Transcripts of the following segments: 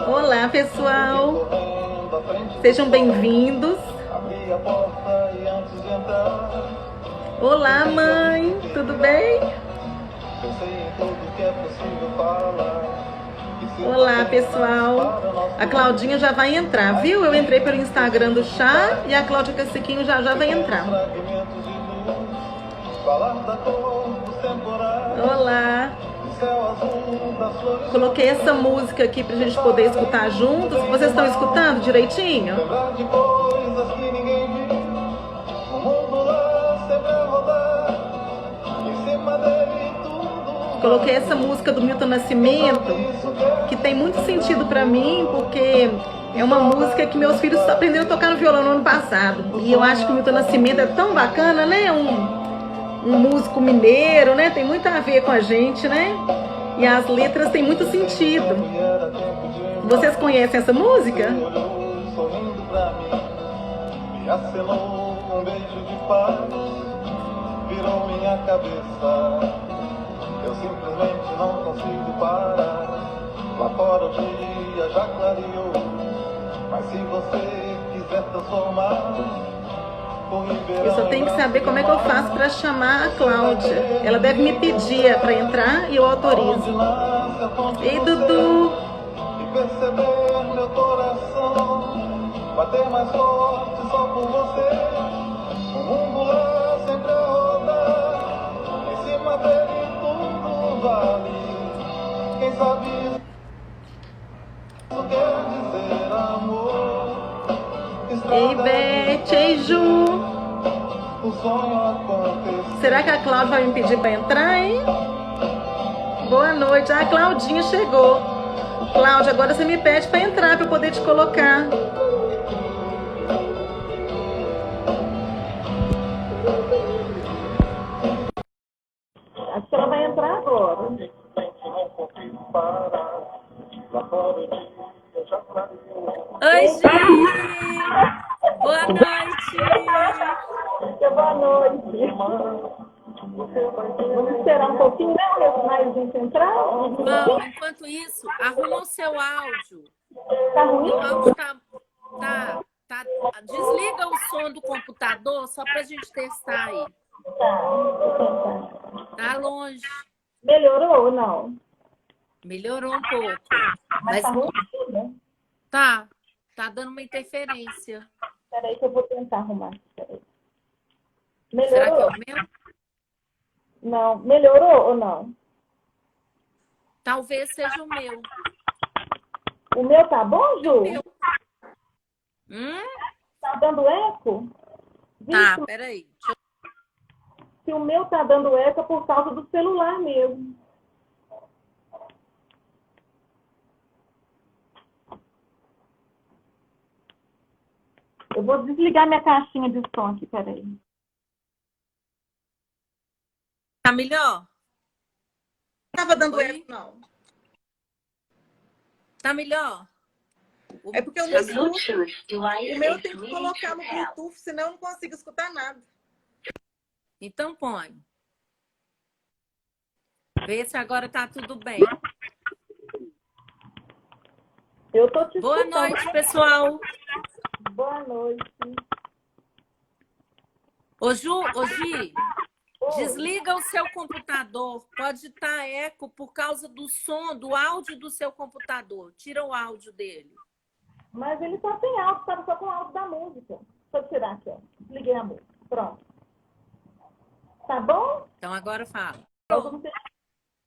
Olá, pessoal. Sejam bem-vindos. Olá, mãe. Tudo bem? Olá, pessoal. A Claudinha já vai entrar, viu? Eu entrei pelo Instagram do chá e a Cláudia Caciquinho já vai entrar. Olá. Coloquei essa música aqui pra gente poder escutar juntos. Vocês estão escutando direitinho? Coloquei essa música do Milton Nascimento, que tem muito sentido pra mim, porque é uma música que meus filhos aprenderam a tocar no violão no ano passado. E eu acho que o Milton Nascimento é tão bacana, né? Um músico mineiro, né? Tem muito a ver com a gente, né? E as letras têm muito sentido. Vocês conhecem essa música? Um beijo de paz virou minha cabeça. Eu simplesmente não consigo parar. Lá fora o dia já clareou, mas se você quiser transformar, eu só tenho que saber como é que eu faço para chamar a Cláudia. Ela deve me pedir para entrar e eu autorizo. Ei, Dudu! E perceber meu coração bater mais forte só por você. O mundo lá sempre a rodar, em cima dele tudo vale. Quem sabe isso quer dizer amor. Ei, Beth, ei, Ju. Será que a Cláudia vai me pedir para entrar, hein? Boa noite. A Claudinha chegou. Cláudia, agora você me pede para entrar, para eu poder te colocar. Acho que ela vai entrar agora. Oi, Gi! Boa noite! Boa noite! Vamos esperar um pouquinho, né? Mais gente entrar? Bom, enquanto isso, arruma o seu áudio. Tá ruim? O áudio tá. Desliga o som do computador só pra gente testar aí. Tá longe. Melhorou ou não? Melhorou um pouco. Mas tá ruim, né? Tá dando uma interferência. Peraí que eu vou tentar arrumar. Peraí. Será que é Melhorou? o meu? Não. Melhorou ou não? Talvez seja o meu. O meu tá bom, Ju? Tá dando eco? Tá, peraí. Se o meu tá dando eco é por causa do celular mesmo. Eu vou desligar minha caixinha de som aqui, peraí. Tá melhor? Não tava dando eco, não. Tá melhor? É porque eu não escuto. O meu eu tenho que colocar no Bluetooth, senão eu não consigo escutar nada. Então põe. Vê se agora tá tudo bem. Eu tô te Boa escutando. noite, pessoal. Boa noite. Ô, Gi, desliga o seu computador. Pode estar eco por causa do som, do áudio do seu computador. Tira o áudio dele. Mas ele só tem áudio, estava só com o áudio da música. Deixa eu tirar aqui, ó. Desliguei a música. Pronto. Tá bom? Então agora fala.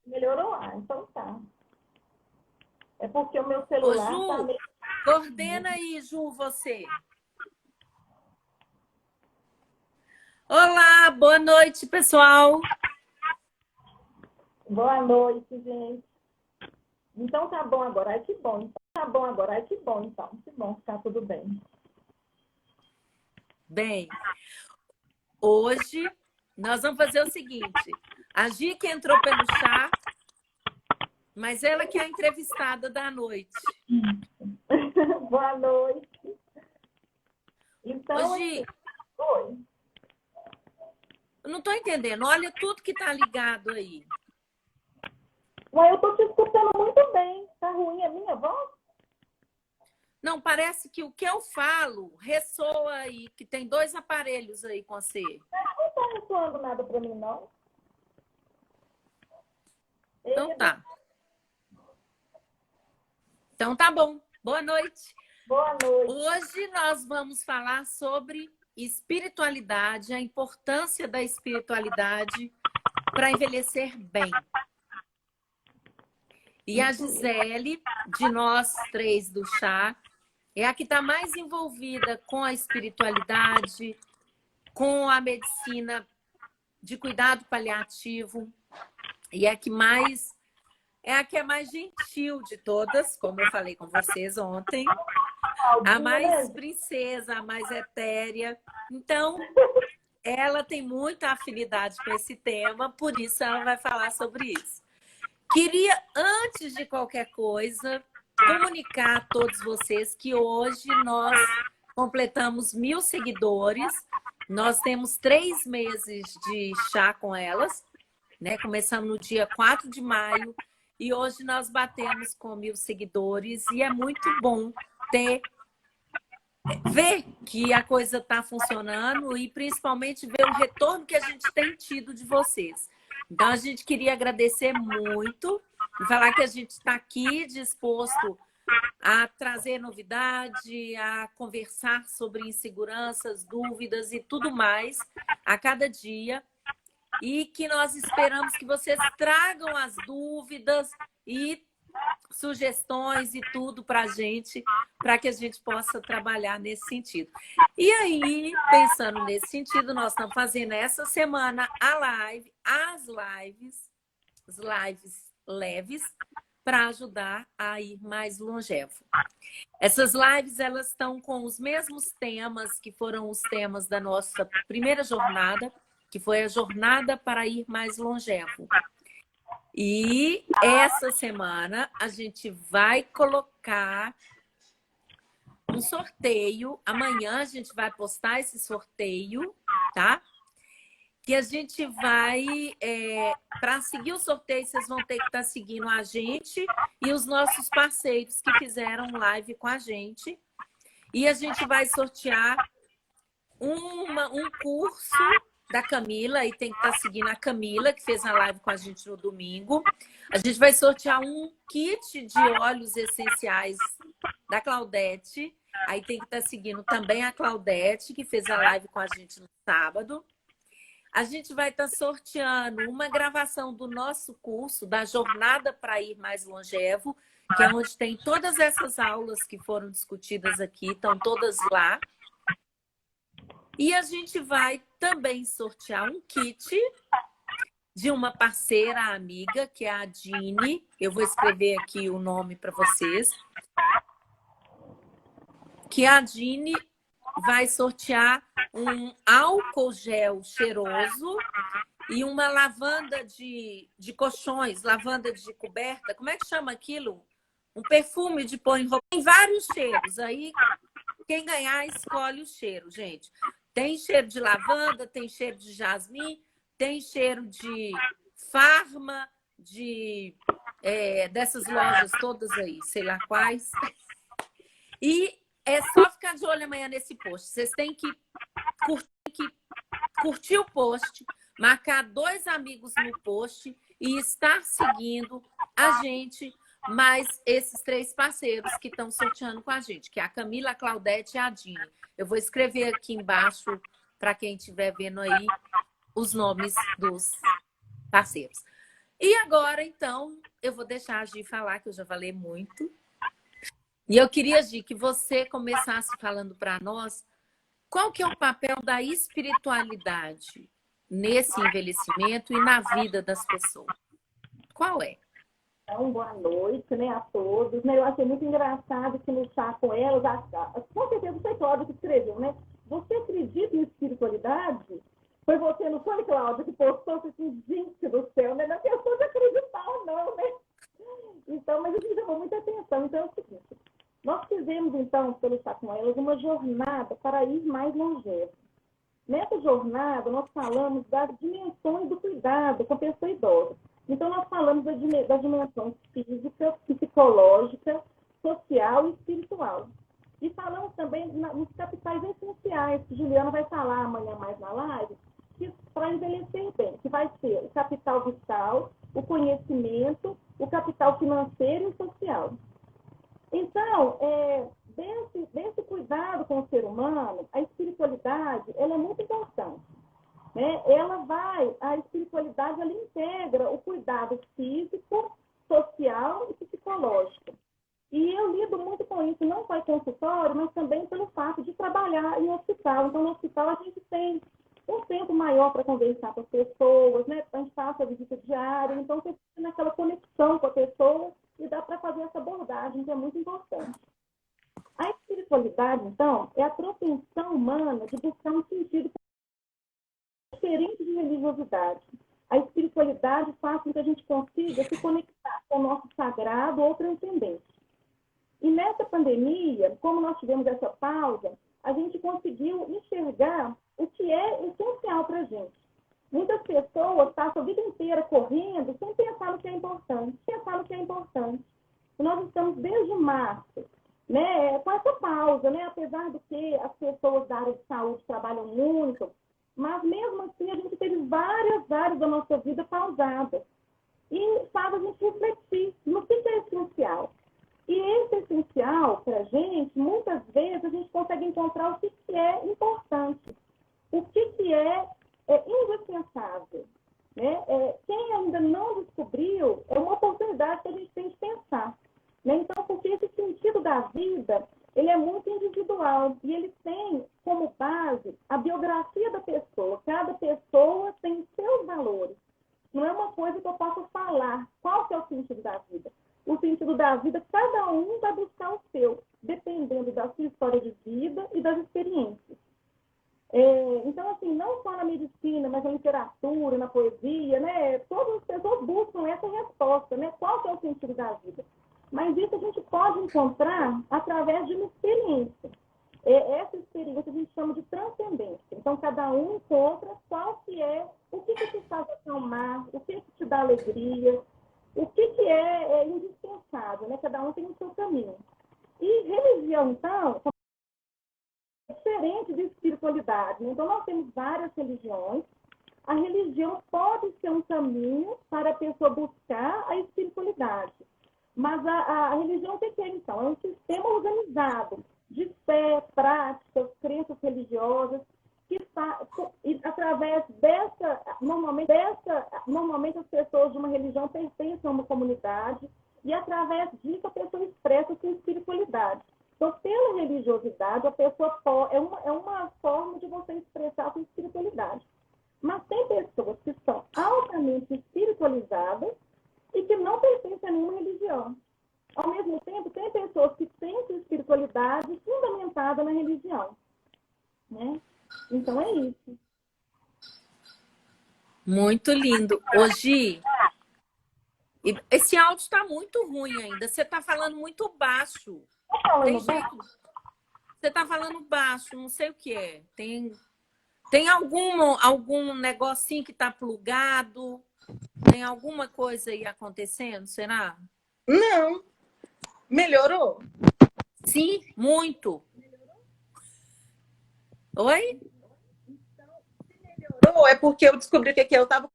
Melhorou? Ah, então tá. É porque o meu Ô, celular Ju, tá meio... coordena aí, Ju, você. Olá, boa noite, pessoal. Boa noite, gente. Então tá bom agora. Ai, que bom. Então, tá bom agora. Ai, que bom, então. Que bom, tá tudo bem. Bem, hoje nós vamos fazer o seguinte. A Gi que entrou pelo chá, mas ela que é a entrevistada da noite. Boa noite. Então, Ô, Gi, oi. eu não estou entendendo. Olha tudo que está ligado aí. Ué, eu tô te escutando muito bem. Tá ruim a minha voz? Não, parece que o que eu falo ressoa aí, que tem dois aparelhos aí com você. Não tá ressoando nada pra mim, não. Então tá. Então tá bom. Boa noite. Boa noite. Hoje nós vamos falar sobre espiritualidade, a importância da espiritualidade para envelhecer bem. E a Gisele, de nós três do chá, é a que está mais envolvida com a espiritualidade, com a medicina de cuidado paliativo, e é a que é mais gentil de todas, como eu falei com vocês ontem, a mais princesa, a mais etérea. Então, ela tem muita afinidade com esse tema, por isso ela vai falar sobre isso. Queria, antes de qualquer coisa, comunicar a todos vocês que hoje nós completamos 1000 seguidores. Nós temos 3 meses de chá com elas, né? Começamos no dia 4 de maio e hoje nós batemos com 1000 seguidores e é muito bom ver que a coisa está funcionando e principalmente ver o retorno que a gente tem tido de vocês. Então, a gente queria agradecer muito e falar que a gente está aqui disposto a trazer novidade, a conversar sobre inseguranças, dúvidas e tudo mais a cada dia. E que nós esperamos que vocês tragam as dúvidas e sugestões e tudo para a gente, para que a gente possa trabalhar nesse sentido. E aí, pensando nesse sentido, nós estamos fazendo essa semana as lives leves, para ajudar a ir mais longevo. Essas lives, elas estão com os mesmos temas que foram os temas da nossa primeira jornada, que foi a jornada para ir mais longevo. E essa semana a gente vai colocar um sorteio. Amanhã a gente vai postar esse sorteio, tá? Que a gente vai... para seguir o sorteio, vocês vão ter que estar seguindo a gente e os nossos parceiros que fizeram live com a gente. E a gente vai sortear um curso da Camila, e tem que estar seguindo a Camila, que fez a live com a gente no domingo. A gente vai sortear um kit de óleos essenciais da Claudete. Aí tem que estar seguindo também a Claudete, que fez a live com a gente no sábado. A gente vai estar sorteando uma gravação do nosso curso, da Jornada para Ir Mais Longevo, que é onde tem todas essas aulas que foram discutidas aqui, estão todas lá. E a gente vai também sortear um kit de uma parceira amiga, que é a Dini. Eu vou escrever aqui o nome para vocês. Que a Dini vai sortear um álcool gel cheiroso e uma lavanda de colchões, lavanda de coberta. Como é que chama aquilo? Um perfume de pôr em roupa. Tem vários cheiros. Aí, quem ganhar, escolhe o cheiro, gente. Tem cheiro de lavanda, tem cheiro de jasmim, tem cheiro de Farma, dessas lojas todas aí, sei lá quais. E é só ficar de olho amanhã nesse post. Vocês têm que curtir o post, marcar 2 amigos no post e estar seguindo a gente, mais esses 3 parceiros que estão sorteando com a gente, que é a Camila, a Claudete e a Dini. Eu vou escrever aqui embaixo, para quem estiver vendo aí, os nomes dos parceiros. E agora, então, eu vou deixar a Gi falar, que eu já falei muito. E eu queria, Gi, que você começasse falando para nós qual que é o papel da espiritualidade nesse envelhecimento e na vida das pessoas. Qual é? Então, boa noite, né, a todos. Eu achei muito engraçado que no chá com elas, com certeza foi Cláudia que escreveu, né? Você acredita em espiritualidade? Foi você, não foi, Cláudia, que postou assim, gente do céu, né? Não pensou de acreditar ou não, né? Então, mas a gente chamou muita atenção. Então, é o seguinte, nós fizemos, então, pelo chá com elas, uma jornada para ir mais longevo. Nessa jornada, nós falamos das dimensões do cuidado com a pessoa idosa. Então, nós falamos das dimensões física, psicológica, social e espiritual. E falamos também nos capitais essenciais, que Juliana vai falar amanhã mais na live, para envelhecer bem, que vai ser o capital vital, o conhecimento, o capital financeiro e o social. Então, desse cuidado com o ser humano, a espiritualidade ela é muito importante. Né? A espiritualidade ela integra o cuidado físico, social e psicológico. E eu lido muito com isso, não só em consultório, mas também pelo fato de trabalhar em hospital. Então, no hospital, a gente tem um tempo maior para conversar com as pessoas, né? A gente faz a visita diária, então você tem aquela conexão com a pessoa e dá para fazer essa abordagem, que é muito importante. A espiritualidade, então, é a propensão humana de buscar um sentido diferente de religiosidade. A espiritualidade faz com que a gente consiga se conectar com o nosso sagrado ou transcendente. E nessa pandemia, como nós tivemos essa pausa, a gente conseguiu enxergar o que é essencial para a gente. Muitas pessoas passam a vida inteira correndo sem pensar no que é importante. E nós estamos desde março, né, com essa pausa, né, apesar de que as pessoas da área de saúde trabalham muito, mas mesmo assim a gente teve várias áreas da nossa vida pausadas. E faz a gente refletir no que é essencial. E esse essencial para a gente, muitas vezes a gente consegue encontrar o que é importante, o que é indispensável. Né? Quem ainda não descobriu, é uma oportunidade que a gente tem de pensar. Né? Então, porque esse sentido da vida, ele é muito individual e ele tem como base a biografia da pessoa. Cada pessoa tem seus valores. Não é uma coisa que eu possa falar qual que é o sentido da vida. O sentido da vida, cada um vai buscar o seu, dependendo da sua história de vida e das experiências. Então, assim, não só na medicina, mas na literatura, na poesia, né? Todas as pessoas buscam essa resposta, né? Qual que é o sentido da vida? Mas isso a gente pode encontrar através de uma experiência. Essa experiência a gente chama de transcendência. Então, cada um encontra qual que é, o que te faz acalmar, o que te dá alegria, o que é indispensável, né? Cada um tem o seu caminho. E religião, então, é diferente de espiritualidade. Né? Então, nós temos várias religiões. A religião pode ser um caminho para a pessoa buscar a espiritualidade. Mas a religião o que é, então? É um sistema organizado de fé, práticas, crenças religiosas, que através normalmente as pessoas de uma religião pertencem a uma comunidade e através disso a pessoa expressa sua espiritualidade. Então, pela religiosidade, a pessoa é uma forma de você expressar a sua espiritualidade. Mas tem pessoas que são altamente espiritualizadas e que não pertencem a nenhuma religião. Ao mesmo tempo, tem pessoas que têm sua espiritualidade fundamentada na religião. Né? Então, é isso. Muito lindo. Hoje, esse áudio está muito ruim ainda. Você está falando muito baixo. Você está falando baixo, não sei o que é. Tem algum negocinho que está plugado? Tem alguma coisa aí acontecendo, será? Não. Melhorou? Sim, muito. Oi? Então, se melhorou, é porque eu descobri que eu estava...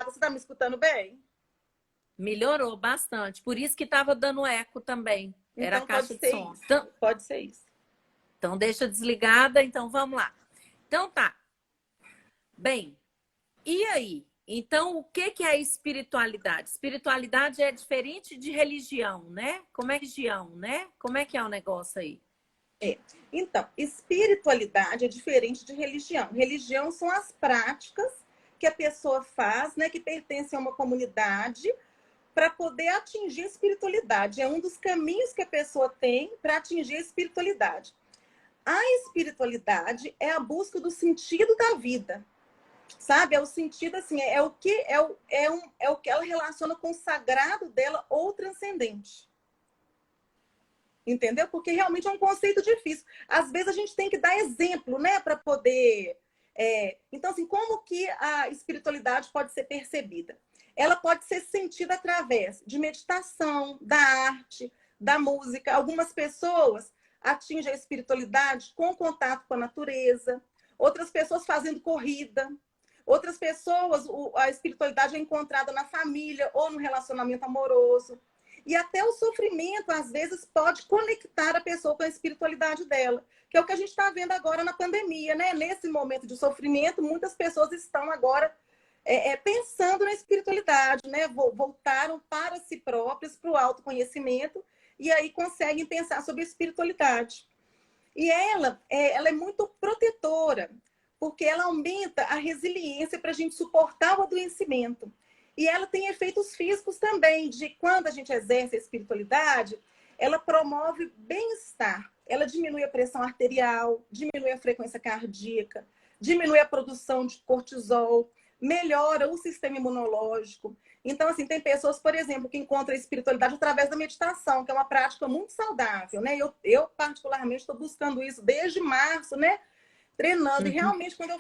Você está me escutando bem? Melhorou bastante. Por isso que estava dando eco também. Era então, a caixa de som. Então, pode ser isso. Então, deixa desligada. Então, vamos lá. Então, tá. Bem, e aí? Então, o que é espiritualidade? Espiritualidade é diferente de religião, né? Como é religião, né? Como é que é o negócio aí? Então, espiritualidade é diferente de religião. Religião são as práticas que a pessoa faz, né? Que pertencem a uma comunidade para poder atingir a espiritualidade. É um dos caminhos que a pessoa tem para atingir a espiritualidade. A espiritualidade é a busca do sentido da vida. Sabe? É o sentido assim, é o que ela relaciona com o sagrado dela ou transcendente. Entendeu? Porque realmente é um conceito difícil. Às vezes a gente tem que dar exemplo, né, para poder... Então, assim, como que a espiritualidade pode ser percebida? ela pode ser sentida através de meditação, da arte, da música. Algumas pessoas atingem a espiritualidade com contato com a natureza, outras pessoas fazendo corrida, outras pessoas, a espiritualidade é encontrada na família ou no relacionamento amoroso. E até o sofrimento, às vezes, pode conectar a pessoa com a espiritualidade dela, que é o que a gente está vendo agora na pandemia, né? Nesse momento de sofrimento, muitas pessoas estão agora pensando na espiritualidade, né? Voltaram para si próprias, para o autoconhecimento, e aí conseguem pensar sobre a espiritualidade. E ela é muito protetora, porque ela aumenta a resiliência para a gente suportar o adoecimento. E ela tem efeitos físicos também, de quando a gente exerce a espiritualidade, ela promove bem-estar. Ela diminui a pressão arterial, diminui a frequência cardíaca, diminui a produção de cortisol, melhora o sistema imunológico. Então, assim, tem pessoas, por exemplo, que encontram a espiritualidade através da meditação, que é uma prática muito saudável, né? Eu particularmente, estou buscando isso desde março, né? Treinando. E realmente, quando eu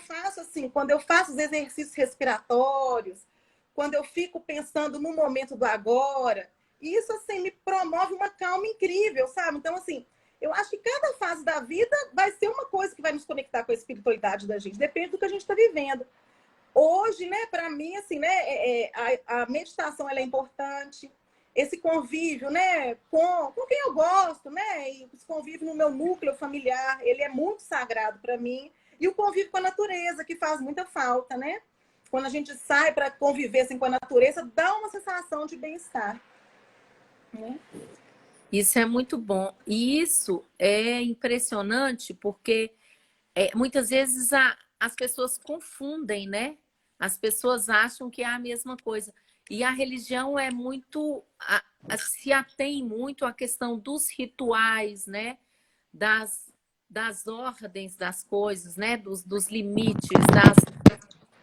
faço os exercícios respiratórios, quando eu fico pensando no momento do agora, isso, assim, me promove uma calma incrível, sabe? Então, assim, eu acho que cada fase da vida vai ser uma coisa que vai nos conectar com a espiritualidade da gente. Depende do que a gente está vivendo. Hoje, né, para mim, assim, né, a meditação ela é importante. Esse convívio, né, com quem eu gosto, né, e esse convívio no meu núcleo familiar, ele é muito sagrado para mim. E o convívio com a natureza, que faz muita falta, né? Quando a gente sai para conviver assim, com a natureza, dá uma sensação de bem-estar. Né? Isso é muito bom. E isso é impressionante porque muitas vezes as pessoas confundem, né? As pessoas acham que é a mesma coisa. E a religião é muito... se atém muito à questão dos rituais, né? Das ordens das coisas, né? Dos limites,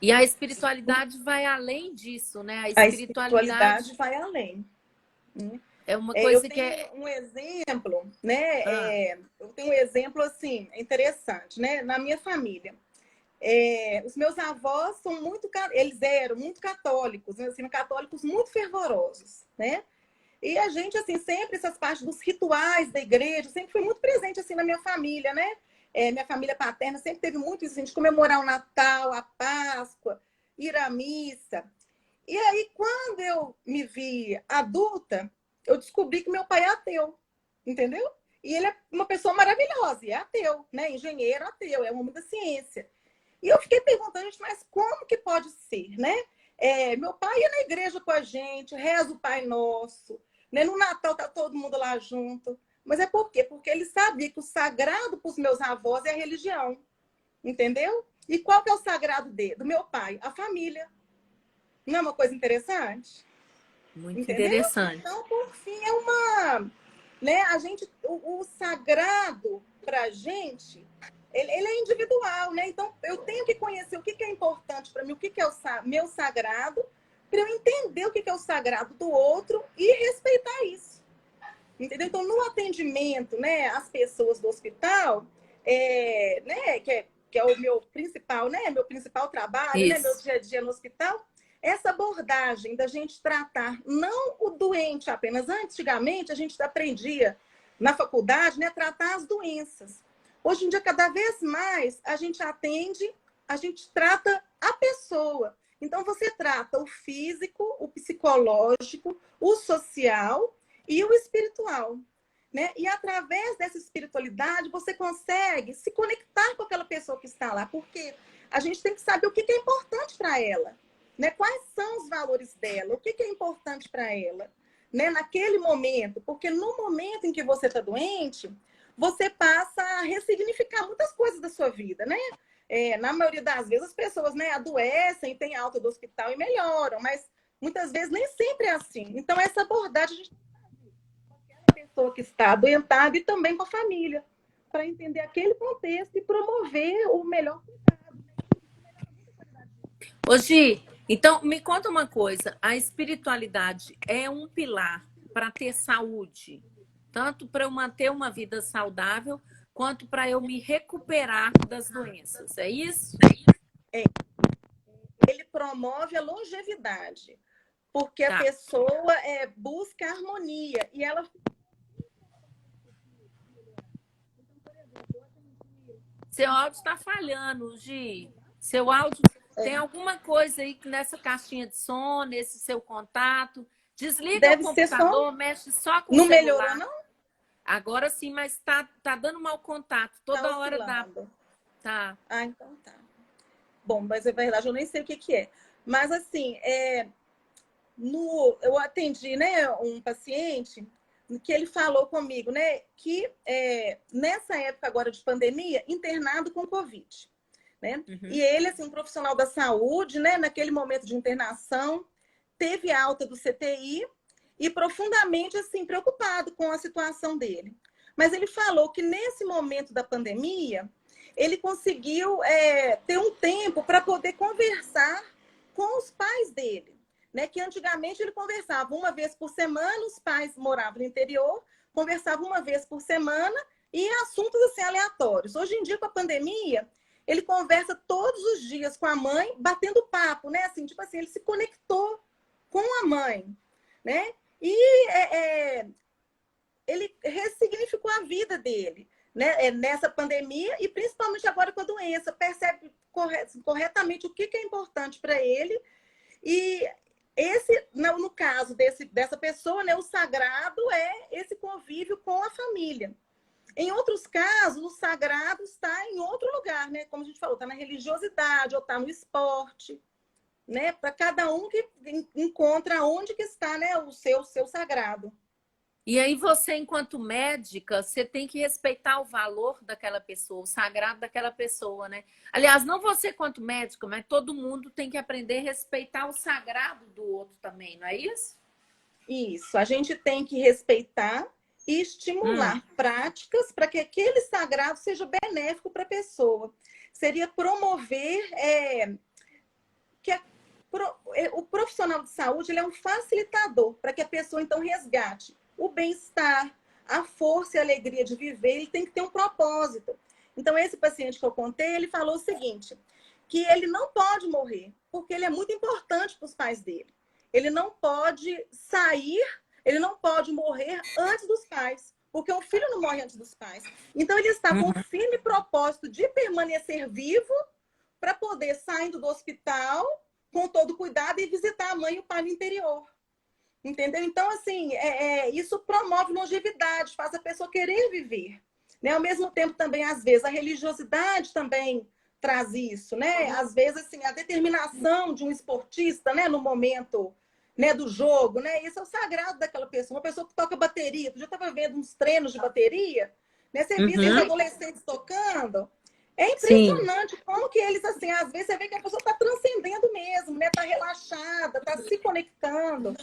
E a espiritualidade vai além disso, né? A espiritualidade vai além. É uma coisa eu tenho um exemplo, né? Eu tenho um exemplo, assim, interessante, né? Na minha família. Os meus avós eles eram muito católicos, né? Assim, católicos muito fervorosos, né? E a gente, assim, sempre essas partes dos rituais da igreja, sempre foi muito presente, assim, na minha família, né? Minha família paterna sempre teve muito isso, assim, de comemorar o Natal, a Páscoa, ir à missa. E aí, quando eu me vi adulta, eu descobri que meu pai é ateu, entendeu? E ele é uma pessoa maravilhosa, e é ateu, né? Engenheiro ateu, é um homem da ciência. E eu fiquei perguntando, gente, mas como que pode ser, né? Meu pai ia na igreja com a gente, reza o Pai Nosso, né? No Natal tá todo mundo lá junto. Mas é por quê? Porque ele sabia que o sagrado para os meus avós é a religião, entendeu? E qual que é o sagrado do meu pai? A família. Não é uma coisa interessante? muito Entendeu? interessante. Então, por fim, é uma... Né? O sagrado para a gente, ele é individual, né? Então, eu tenho que conhecer o que é importante para mim, o que é o meu sagrado, para eu entender o que é o sagrado do outro e respeitar isso. Entendeu? Então, no atendimento, né, às pessoas do hospital, né, que é o meu principal, né, meu principal trabalho, né, meu dia a dia no hospital, essa abordagem da gente tratar não o doente apenas. Antigamente, a gente aprendia na faculdade, né, tratar as doenças. Hoje em dia, cada vez mais, a gente trata a pessoa. Então, você trata o físico, o psicológico, o social e o espiritual, né? E através dessa espiritualidade, você consegue se conectar com aquela pessoa que está lá, porque a gente tem que saber o que é importante para ela, né? Quais são os valores dela, o que é importante para ela, né? Naquele momento, porque no momento em que você está doente, você passa a ressignificar muitas coisas da sua vida, né? Na maioria das vezes, as pessoas, né, adoecem, têm alta do hospital e melhoram, mas muitas vezes nem sempre é assim. Então, essa abordagem a gente pessoa que está adoentada e também com a família, para entender aquele contexto e promover o melhor cuidado. Ô, Gi, então me conta uma coisa, a espiritualidade é um pilar para ter saúde, tanto para eu manter uma vida saudável, quanto para eu me recuperar das doenças, é isso? Ele promove a longevidade. porque a Tá. pessoa busca harmonia e ela... Seu áudio está falhando, Gi. Seu áudio tem alguma coisa aí nessa caixinha de som, nesse seu contato. Desliga o Deve ser só... computador, mexe só com o Não celular. melhorou, não? Agora sim, mas tá dando mau contato. Toda Tá hora dá. oscilando. Tá. Ah, então tá. Bom, mas é verdade, eu nem sei o que é. Mas assim, eu atendi, né, um paciente que ele falou comigo, né, que nessa época agora de pandemia, internado com Covid, né? Uhum. E ele, assim, um profissional da saúde, né, naquele momento de internação, teve alta do CTI e profundamente, assim, preocupado com a situação dele. Mas ele falou que nesse momento da pandemia, ele conseguiu ter um tempo para poder conversar com os pais dele. Né, que antigamente ele conversava uma vez por semana, os pais moravam no interior, conversavam uma vez por semana e assuntos assim aleatórios. Hoje em dia, com a pandemia, ele conversa todos os dias com a mãe, batendo papo, né? Assim, tipo assim, ele se conectou com a mãe, né? E ele ressignificou a vida dele, né? Nessa pandemia e principalmente agora com a doença, percebe corretamente o que é importante para ele. E no caso dessa pessoa, né, o sagrado é esse convívio com a família. Em outros casos, o sagrado está em outro lugar, né? Como a gente falou, está na religiosidade ou está no esporte, né? Para cada um que encontra onde que está, né, o seu sagrado. E aí você, enquanto médica, você tem que respeitar o valor daquela pessoa, o sagrado daquela pessoa, né? Aliás, não você quanto médica, mas todo mundo tem que aprender a respeitar o sagrado do outro também, não é isso? Isso, a gente tem que respeitar e estimular práticas para que aquele sagrado seja benéfico para a pessoa. Seria promover o profissional de saúde, ele é um facilitador para que a pessoa, então, resgate o bem-estar, a força e a alegria de viver. Ele tem que ter um propósito. Então, esse paciente que eu contei, ele falou o seguinte, que ele não pode morrer, porque ele é muito importante para os pais dele. Ele não pode sair, ele não pode morrer antes dos pais, porque o filho não morre antes dos pais. Então, ele está com o firme propósito de permanecer vivo para poder, saindo do hospital, com todo cuidado, e visitar a mãe e o pai no interior. Entendeu? Então, assim, isso promove longevidade, faz a pessoa querer viver. Né? Ao mesmo tempo, também, às vezes, a religiosidade também traz isso, né? Às vezes, assim, a determinação de um esportista, né, no momento, né, do jogo, né? Isso é o sagrado daquela pessoa. Uma pessoa que toca bateria. Tu já estava vendo uns treinos de bateria, né? Você vê esses adolescentes tocando. É impressionante como que eles, assim, às vezes você vê que a pessoa está transcendendo mesmo, né? Está relaxada, está se conectando.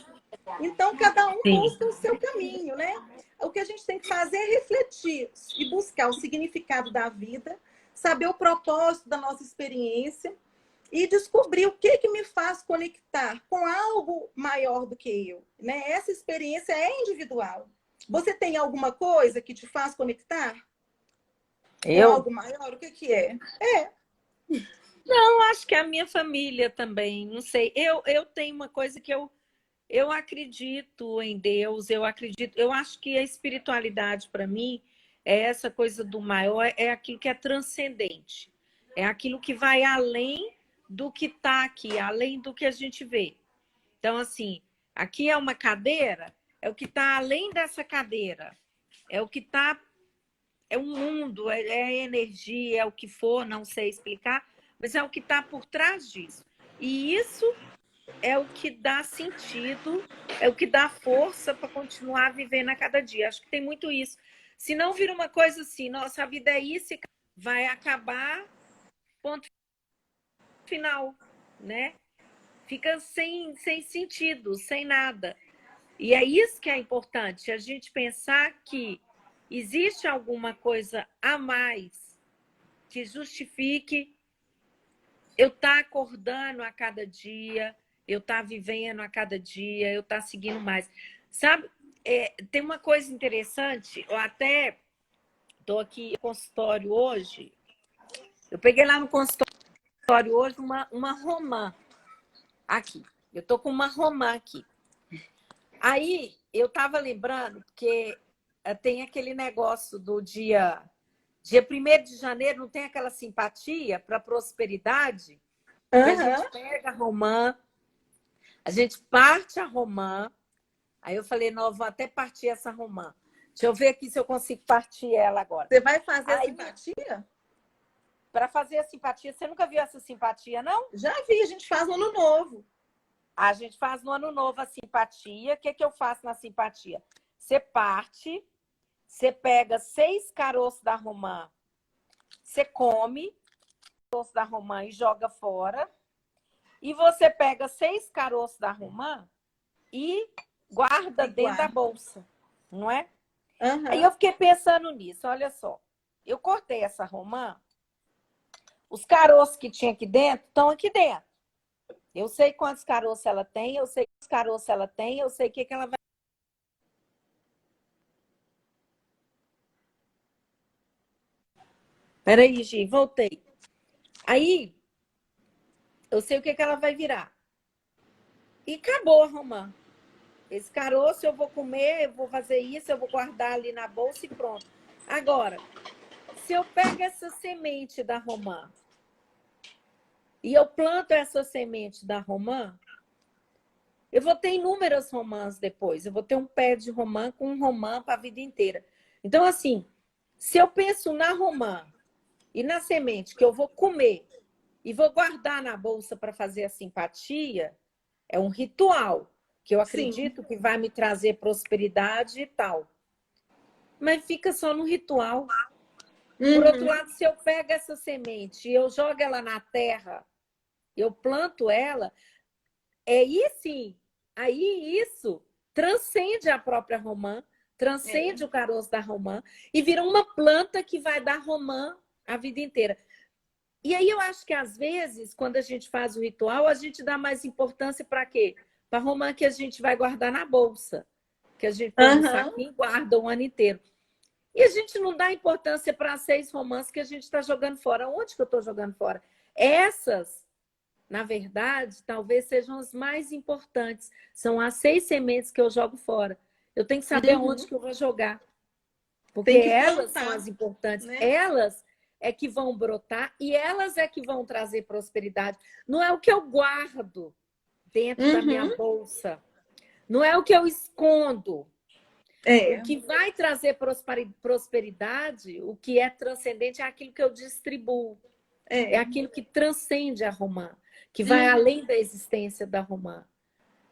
Então, cada um busca o seu caminho, né? O que a gente tem que fazer é refletir e buscar o significado da vida, saber o propósito da nossa experiência e descobrir o que me faz conectar com algo maior do que eu, né? Essa experiência é individual. Você tem alguma coisa que te faz conectar? Com algo maior? O que é? Não, acho que a minha família também, não sei. Eu tenho uma coisa que eu acredito em Deus, eu acho que a espiritualidade para mim é essa coisa do maior, é aquilo que é transcendente. É aquilo que vai além do que está aqui, além do que a gente vê. Então, assim, aqui é uma cadeira, é o que está além dessa cadeira. É o que está... É um mundo, é energia, é o que for, não sei explicar, mas é o que está por trás disso. E isso é o que dá sentido, é o que dá força para continuar vivendo a cada dia. Acho que tem muito isso. Se não vira uma coisa assim, nossa, a vida é isso e vai acabar, ponto final, né? Fica sem sentido, sem nada. E é isso que é importante, a gente pensar que existe alguma coisa a mais que justifique eu estar acordando a cada dia, eu estar vivendo a cada dia, eu estar seguindo mais. Sabe, tem uma coisa interessante, eu até estou aqui no consultório hoje, eu peguei lá no consultório hoje uma romã aqui. Eu tô com uma romã aqui. Aí, eu tava lembrando que tem aquele negócio do dia 1º de janeiro, não tem aquela simpatia para prosperidade? Que a gente pega a romã, a gente parte a romã. Aí eu falei, não, eu vou até partir essa romã. Deixa eu ver aqui se eu consigo partir ela agora. Você vai fazer a simpatia? Para fazer a simpatia, você nunca viu essa simpatia, não? Já vi, a gente faz no Ano Novo. A gente faz no Ano Novo a simpatia. O que eu faço na simpatia? Você parte, você pega 6 caroços da romã, você come os caroços da romã e joga fora. E você pega 6 caroços da romã e guarda dentro da bolsa, não é? Aí eu fiquei pensando nisso, olha só. Eu cortei essa romã, os caroços que tinha aqui dentro estão aqui dentro. Eu sei quantos caroços ela tem, eu sei quantos caroços ela tem, eu sei o que ela vai... Peraí, Gi, voltei. Aí, eu sei o que ela vai virar. E acabou a romã. Esse caroço eu vou comer, eu vou fazer isso, eu vou guardar ali na bolsa e pronto. Agora, se eu pego essa semente da romã e eu planto essa semente da romã, eu vou ter inúmeras romãs depois. Eu vou ter um pé de romã com um romã para a vida inteira. Então, assim, se eu penso na romã e na semente que eu vou comer e vou guardar na bolsa para fazer a simpatia, é um ritual que eu acredito que vai me trazer prosperidade e tal. Mas fica só no ritual. Por outro lado, se eu pego essa semente e eu jogo ela na terra, eu planto ela, aí sim, aí isso transcende a própria romã, transcende o caroço da romã e vira uma planta que vai dar romã a vida inteira. E aí eu acho que às vezes, quando a gente faz o ritual, a gente dá mais importância para quê? Para a romã que a gente vai guardar na bolsa, que a gente põe no saquinho e guarda o ano inteiro. E a gente não dá importância para as 6 romãs que a gente está jogando fora. Onde que eu estou jogando fora? Essas, na verdade, talvez sejam as mais importantes. São as 6 sementes que eu jogo fora. Eu tenho que saber onde que eu vou jogar. Porque elas são as importantes. Né? Elas é que vão brotar e elas é que vão trazer prosperidade. Não é o que eu guardo dentro da minha bolsa. Não é o que eu escondo. O que vai trazer prosperidade, o que é transcendente, é aquilo que eu distribuo. É aquilo que transcende a romã, que vai além da existência da romã,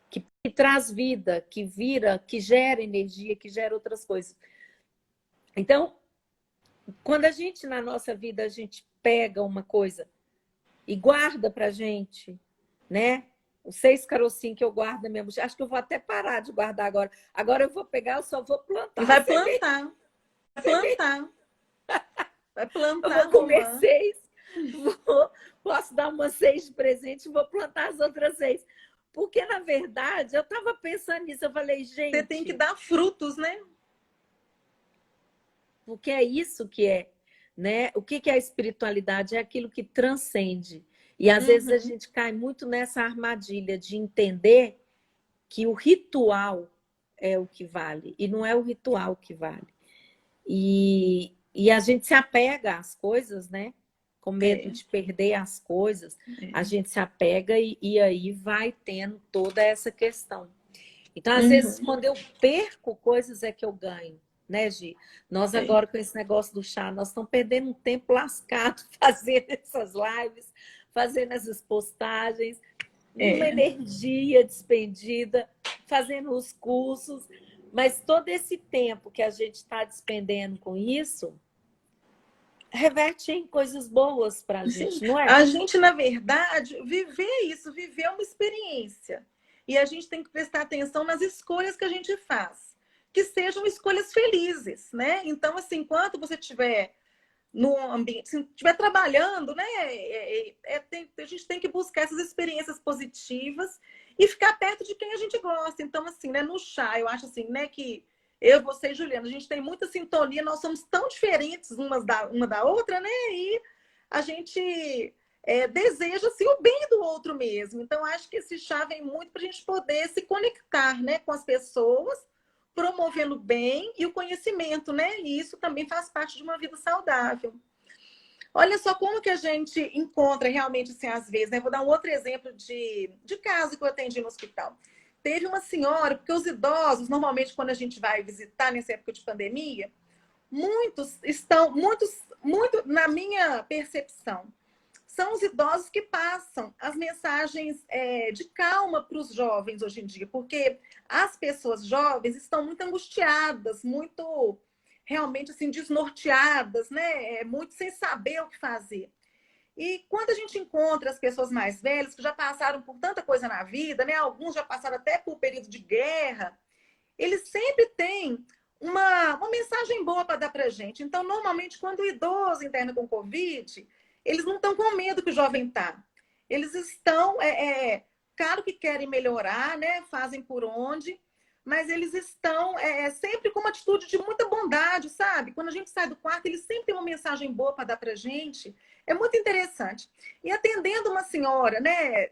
que traz vida, que vira, que gera energia, que gera outras coisas. Então, quando a gente, na nossa vida, a gente pega uma coisa e guarda pra gente, né? Os 6 carocinhos que eu guardo na minha mochila. Acho que eu vou até parar de guardar agora. Agora eu vou pegar, eu só vou plantar. E vai plantar. Vai plantar. Vai plantar. Eu vou comer 6. Posso dar umas 6 de presente e vou plantar as outras 6. Porque, na verdade, eu estava pensando nisso. Eu falei, gente... Você tem que dar frutos, né? Porque é isso que é, né? O que é a espiritualidade? É aquilo que transcende. E às vezes a gente cai muito nessa armadilha de entender que o ritual é o que vale. E não é o ritual que vale. E a gente se apega às coisas, né? Com medo de perder as coisas. A gente se apega e aí vai tendo toda essa questão. Então, às vezes, quando eu perco coisas é que eu ganho. Né, Gi? Nós agora, com esse negócio do chá, nós estamos perdendo um tempo lascado fazendo essas lives, fazendo essas postagens, uma energia despendida, fazendo os cursos, mas todo esse tempo que a gente está despendendo com isso, reverte em coisas boas para a gente, não é? A gente, na verdade, viver é uma experiência. E a gente tem que prestar atenção nas escolhas que a gente faz. Que sejam escolhas felizes, né? Então, assim, enquanto você estiver no ambiente, se estiver trabalhando, né? A gente tem que buscar essas experiências positivas e ficar perto de quem a gente gosta. Então, assim, né? No chá, eu acho assim, né? Que eu, você e Juliana, a gente tem muita sintonia, nós somos tão diferentes uma da outra, né? E a gente deseja assim, o bem do outro mesmo. Então, acho que esse chá vem muito para a gente poder se conectar, né, com as pessoas, promovendo o bem e o conhecimento, né? E isso também faz parte de uma vida saudável. Olha só como que a gente encontra realmente, assim, às vezes, né? Vou dar um outro exemplo de caso que eu atendi no hospital. Teve uma senhora, porque os idosos, normalmente, quando a gente vai visitar nessa época de pandemia, muito, na minha percepção, são os idosos que passam as mensagens de calma para os jovens hoje em dia, porque as pessoas jovens estão muito angustiadas, muito realmente assim desnorteadas, né? Muito sem saber o que fazer. E quando a gente encontra as pessoas mais velhas que já passaram por tanta coisa na vida, né? Alguns já passaram até por período de guerra, eles sempre têm uma mensagem boa para dar para a gente. Então, normalmente, quando o idoso interna com Covid, eles não estão com medo que o jovem está. Eles estão, claro que querem melhorar, né? Fazem por onde, mas eles estão sempre com uma atitude de muita bondade, sabe? Quando a gente sai do quarto, eles sempre têm uma mensagem boa para dar para a gente. É muito interessante. E atendendo uma senhora, né?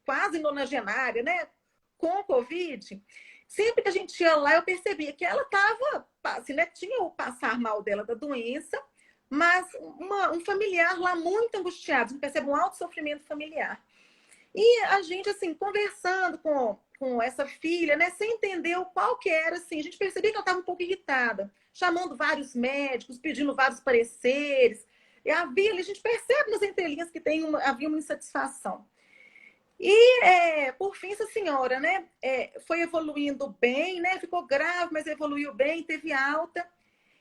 Quase nonagenária, né? Com Covid, sempre que a gente ia lá, eu percebia que ela estava, assim, né? Tinha o passar mal dela da doença, mas um familiar lá muito angustiado, a gente percebe um alto sofrimento familiar. E a gente, assim, conversando com essa filha, né, sem entender o qual que era, assim, a gente percebia que ela estava um pouco irritada, chamando vários médicos, pedindo vários pareceres. E havia, a gente percebe nas entrelinhas que havia uma insatisfação. E, por fim, essa senhora, né, foi evoluindo bem, né, ficou grave, mas evoluiu bem, teve alta.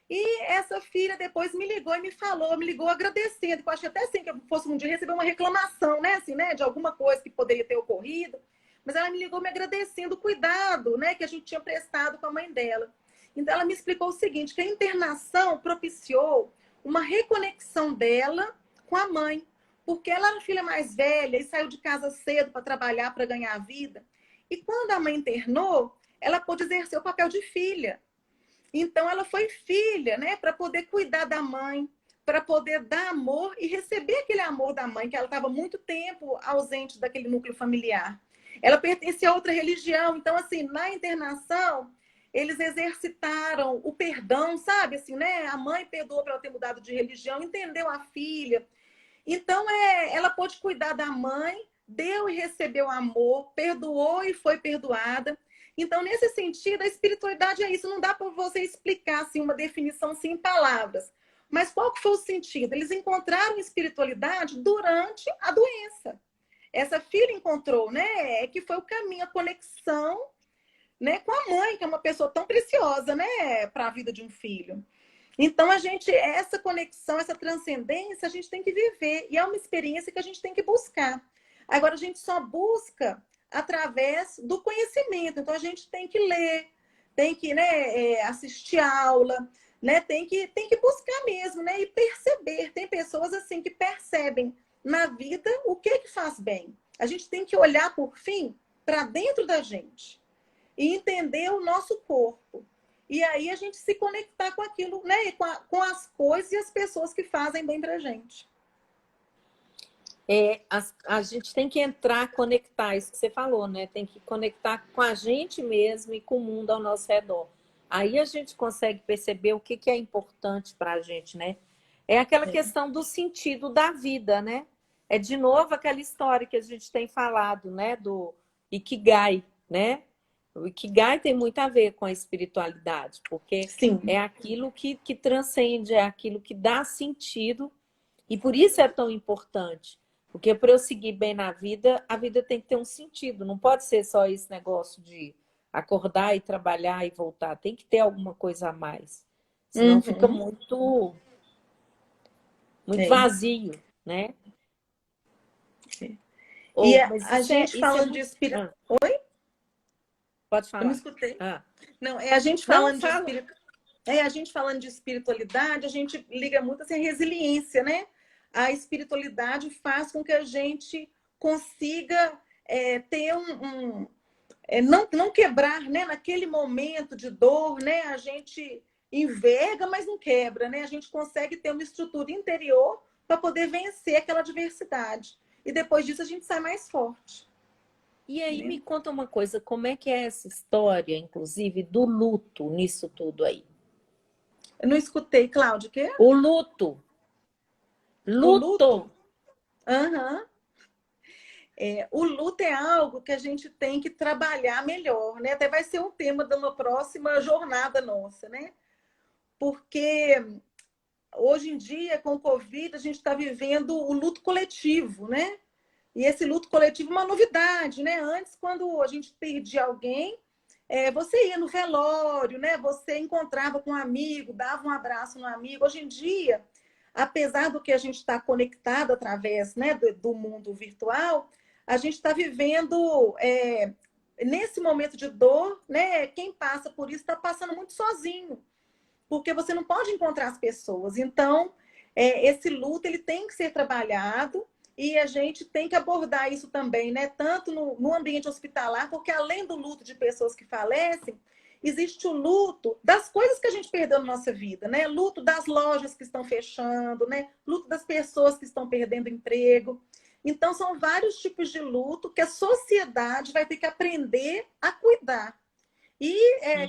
E essa filha depois me ligou e me ligou agradecendo, que eu achei até assim que eu fosse um dia receber uma reclamação, né, assim, né, de alguma coisa que poderia ter ocorrido. Mas ela me ligou me agradecendo o cuidado, né, que a gente tinha prestado com a mãe dela. Então ela me explicou o seguinte, que a internação propiciou uma reconexão dela com a mãe, porque ela era a filha mais velha e saiu de casa cedo para trabalhar, para ganhar a vida. E quando a mãe internou, ela pôde exercer o papel de filha. Então, ela foi filha, né? Para poder cuidar da mãe, para poder dar amor e receber aquele amor da mãe, que ela estava muito tempo ausente daquele núcleo familiar. Ela pertencia a outra religião. Então, assim, na internação, eles exercitaram o perdão, sabe? Assim, né? A mãe perdoou para ela ter mudado de religião, entendeu a filha. Então, ela pôde cuidar da mãe, deu e recebeu amor, perdoou e foi perdoada. Então, nesse sentido, a espiritualidade é isso. Não dá para você explicar assim, uma definição assim, em palavras. Mas qual que foi o sentido? Eles encontraram espiritualidade durante a doença. Essa filha encontrou, né? Que foi o caminho, a conexão, né, com a mãe, que é uma pessoa tão preciosa, né, para a vida de um filho. Então, essa conexão, essa transcendência, a gente tem que viver. E é uma experiência que a gente tem que buscar. Agora, a gente só busca através do conhecimento. Então, a gente tem que ler, tem que, né, assistir aula, né, tem que buscar mesmo, né, e perceber. Tem pessoas assim que percebem na vida o que faz bem. A gente tem que olhar, por fim, para dentro da gente e entender o nosso corpo. E aí a gente se conectar com aquilo, né? Com as coisas e as pessoas que fazem bem pra gente. A gente tem que conectar, isso que você falou, né? Tem que conectar com a gente mesmo e com o mundo ao nosso redor. Aí a gente consegue perceber o que é importante para a gente, né? É aquela questão do sentido da vida, né? É de novo aquela história que a gente tem falado, né? Do Ikigai, né? O Ikigai tem muito a ver com a espiritualidade, porque Sim. É aquilo que transcende, é aquilo que dá sentido, e por isso é tão importante. Porque para eu seguir bem na vida, a vida tem que ter um sentido, não pode ser só esse negócio de acordar e trabalhar e voltar, tem que ter alguma coisa a mais, senão fica muito vazio, né? E a gente falando de espírito... Oi? Pode falar. Eu não escutei. Não, a gente falando de a gente falando de espiritualidade, a gente liga muito assim, a resiliência, né? A espiritualidade faz com que a gente consiga ter não quebrar, né? Naquele momento de dor, né? A gente enverga, mas não quebra, né? A gente consegue ter uma estrutura interior para poder vencer aquela adversidade. E depois disso a gente sai mais forte. E aí me conta uma coisa, como é que é essa história, inclusive, do luto nisso tudo aí? Eu não escutei, Cláudio, o quê? O luto. O luto? Luto. Aham. O luto é algo que a gente tem que trabalhar melhor, né? Até vai ser um tema de uma próxima jornada nossa, né? Porque hoje em dia, com o Covid, a gente está vivendo o luto coletivo, né? E esse luto coletivo é uma novidade, né? Antes, quando a gente perdia alguém, você ia no velório, né? Você encontrava com um amigo, dava um abraço no amigo. Hoje em dia, apesar do que a gente está conectado através, né, do mundo virtual, a gente está vivendo nesse momento de dor, né? Quem passa por isso está passando muito sozinho, porque você não pode encontrar as pessoas. Então, esse luto ele tem que ser trabalhado e a gente tem que abordar isso também, né? Tanto no ambiente hospitalar, porque além do luto de pessoas que falecem, existe o luto das coisas que a gente perdeu na nossa vida, né? Luto das lojas que estão fechando, né? Luto das pessoas que estão perdendo emprego. Então, são vários tipos de luto que a sociedade vai ter que aprender a cuidar. E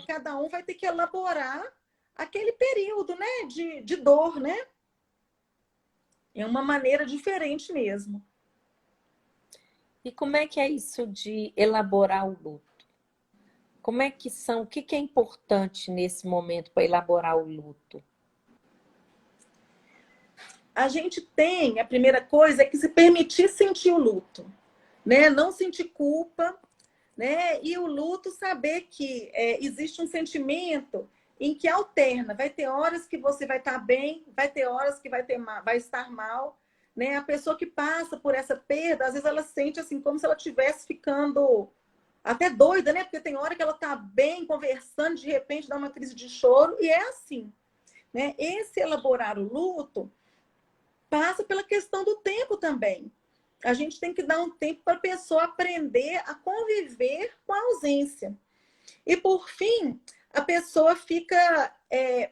cada um vai ter que elaborar aquele período, né, de dor, né? É uma maneira diferente mesmo. E como é que é isso de elaborar o luto? Como é que são? O que é importante nesse momento para elaborar o luto? A gente tem, a primeira coisa é que se permitir sentir o luto, né? Não sentir culpa, né? E o luto, saber que existe um sentimento em que alterna. Vai ter horas que você vai estar bem, vai ter horas que vai estar mal, né? A pessoa que passa por essa perda, às vezes ela sente assim como se ela estivesse ficando até doida, né? Porque tem hora que ela está bem, conversando, de repente dá uma crise de choro, e é assim, né? Esse elaborar o luto passa pela questão do tempo também. A gente tem que dar um tempo para a pessoa aprender a conviver com a ausência. E, por fim, a pessoa fica...